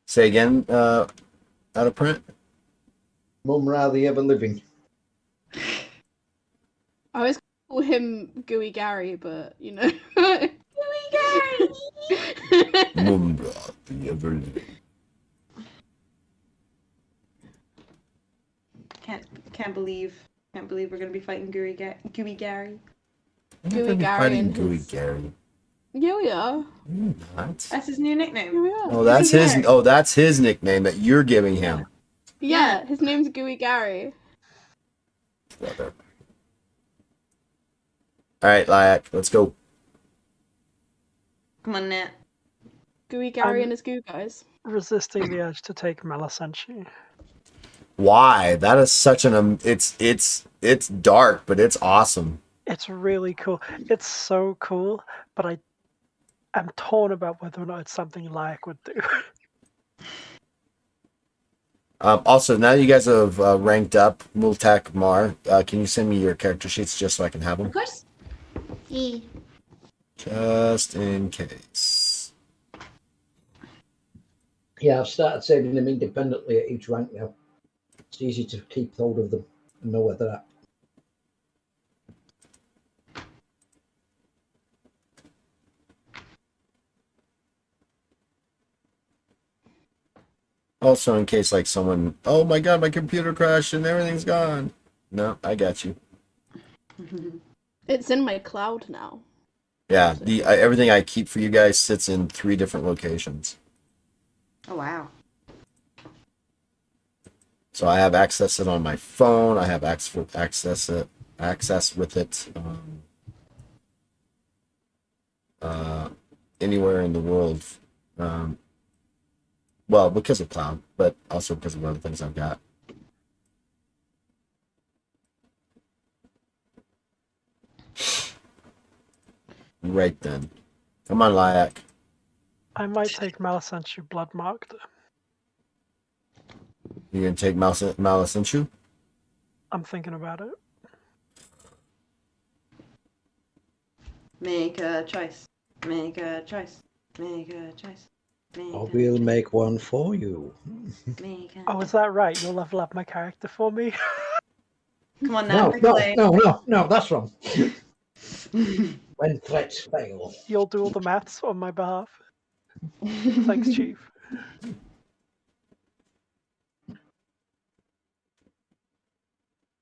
Say again, out of print? Mum Ra, the ever living. I always call him Gooey Gary, but you know. Gooey Gary! Mumbra, the ever living. Can't believe we're gonna be fighting Gooey Gary. Gooey Gary Gary and Gooey his... Gary. Yeah, we are. You're not. That's his new nickname. Yeah, we are. Oh, that's Gooey his. Gary. Oh, that's his nickname that you're giving him. Yeah, his name's Gooey Gary. Brother. All right, Layak, let's go. Come on, Nat. Gooey Gary I'm- and his goo guys. Resisting the urge to take Malisenshi. Why? That is such an. It's dark, but it's awesome. It's really cool. It's so cool, but I'm torn about whether or not it's something Layak would do. Also, now you guys have ranked up Multak Mar. Can you send me your character sheets just so I can have them? Of course. Yeah. Just in case. Yeah, I've started saving them independently at each rank now. It's easy to keep hold of them and know where they're at. Also, in case like someone, oh my god, my computer crashed and everything's gone. No, I got you. It's in my cloud now. Yeah, the everything I keep for you guys sits in 3 different locations. Oh wow. So I have access it on my phone. I have access with it anywhere in the world. Well, because of cloud, but also because of other things I've got. Right then. Come on, Layak. I might take Malisenshi blood marked. You gonna take Malisenchu? I'm thinking about it. Make a choice. Make a choice. Make a choice. I will make one for you. Make a Oh, is that right? You'll level up my character for me? Come on now, No, that's wrong. When threats fail. You'll do all the maths on my behalf. Thanks, Chief.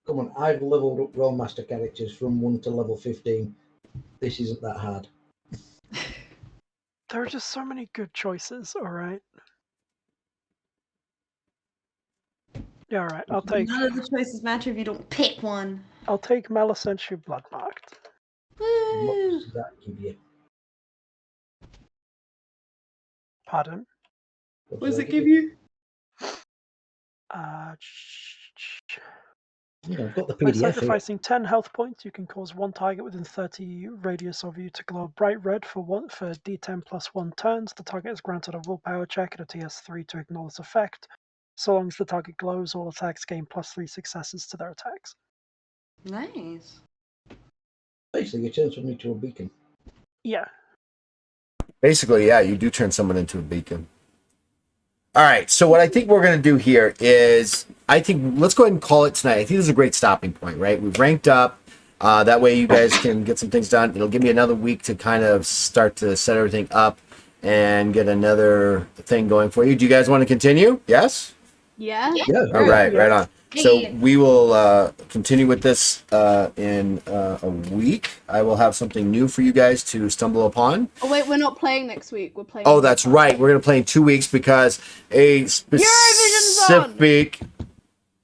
Come on, I've leveled up Rollmaster characters from 1 to level 15. This isn't that hard. There are just so many good choices, alright? Yeah, alright, I'll take None of the choices matter if you don't pick one. I'll take Malisenshi blood marked. What Woo! does that give you? Pardon? What does it give you? Yeah, I've got the By PDF here. sacrificing 10 health points, you can cause one target within 30 radius of you to glow bright red for D10 plus 1 turns. The target is granted a willpower check at a TS3 to ignore this effect. So long as the target glows, all attacks gain +3 successes to their attacks. Nice. Basically, you turn something into a beacon. Yeah. Basically, yeah, you do turn someone into a beacon. All right, so what I think we're going to do here is, I think, let's go ahead and call it tonight. I think this is a great stopping point, right? We've ranked up. That way you guys can get some things done. It'll give me another week to kind of start to set everything up and get another thing going for you. Do you guys want to continue? Yes? Yeah. Yeah. All right, Yeah. right on. So we will continue with this in a week. I will have something new for you guys to stumble upon. Oh wait, we're not playing next week. We're playing. Oh, that's right. We're going to play in 2 weeks because a specific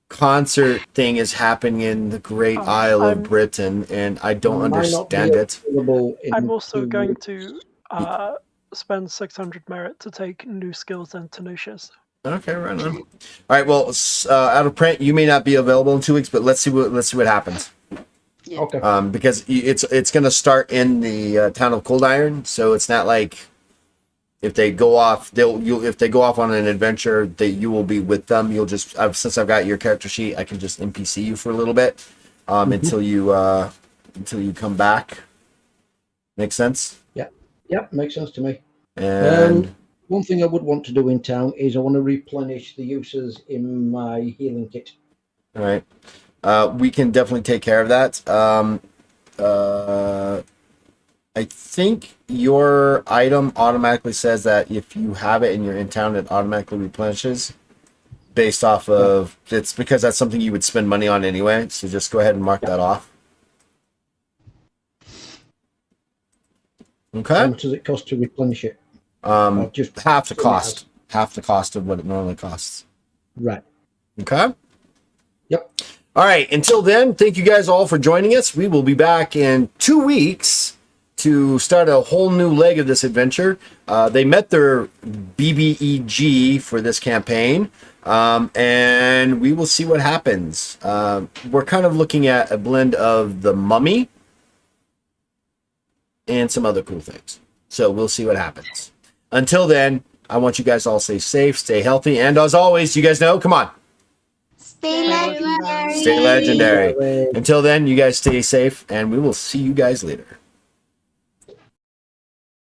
concert thing is happening in the Great Isle of Britain, and I don't understand it. I'm also going to spend 600 merit to take new skills and tenacious. Okay, right on. All right. Well, out of print, you may not be available in 2 weeks, but let's see what happens. Yeah. Okay. Because it's going to start in the town of Cold Iron, so it's not like if they go off, if they go off on an adventure, you will be with them. You'll just since I've got your character sheet, I can just NPC you for a little bit until you come back. Make sense? Yep, makes sense to me. And One thing I would want to do in town is I want to replenish the uses in my healing kit. all right, we can definitely take care of that. I think your item automatically says that if you have it and you're in town, it automatically replenishes based off of it's because that's something you would spend money on anyway. So just go ahead and mark that off. How Okay. much does it cost to replenish it? Just half the cost. Half the cost of what it normally costs. Right. Okay. Yep. All right. Until then, thank you guys all for joining us. We will be back in 2 weeks to start a whole new leg of this adventure. They met their BBEG for this campaign, and we will see what happens. We're kind of looking at a blend of the Mummy and some other cool things. So we'll see what happens. Until then, I want you guys all to stay safe, stay healthy, and as always, you guys know, come on. Stay legendary. Stay legendary. Until then, you guys stay safe, and we will see you guys later.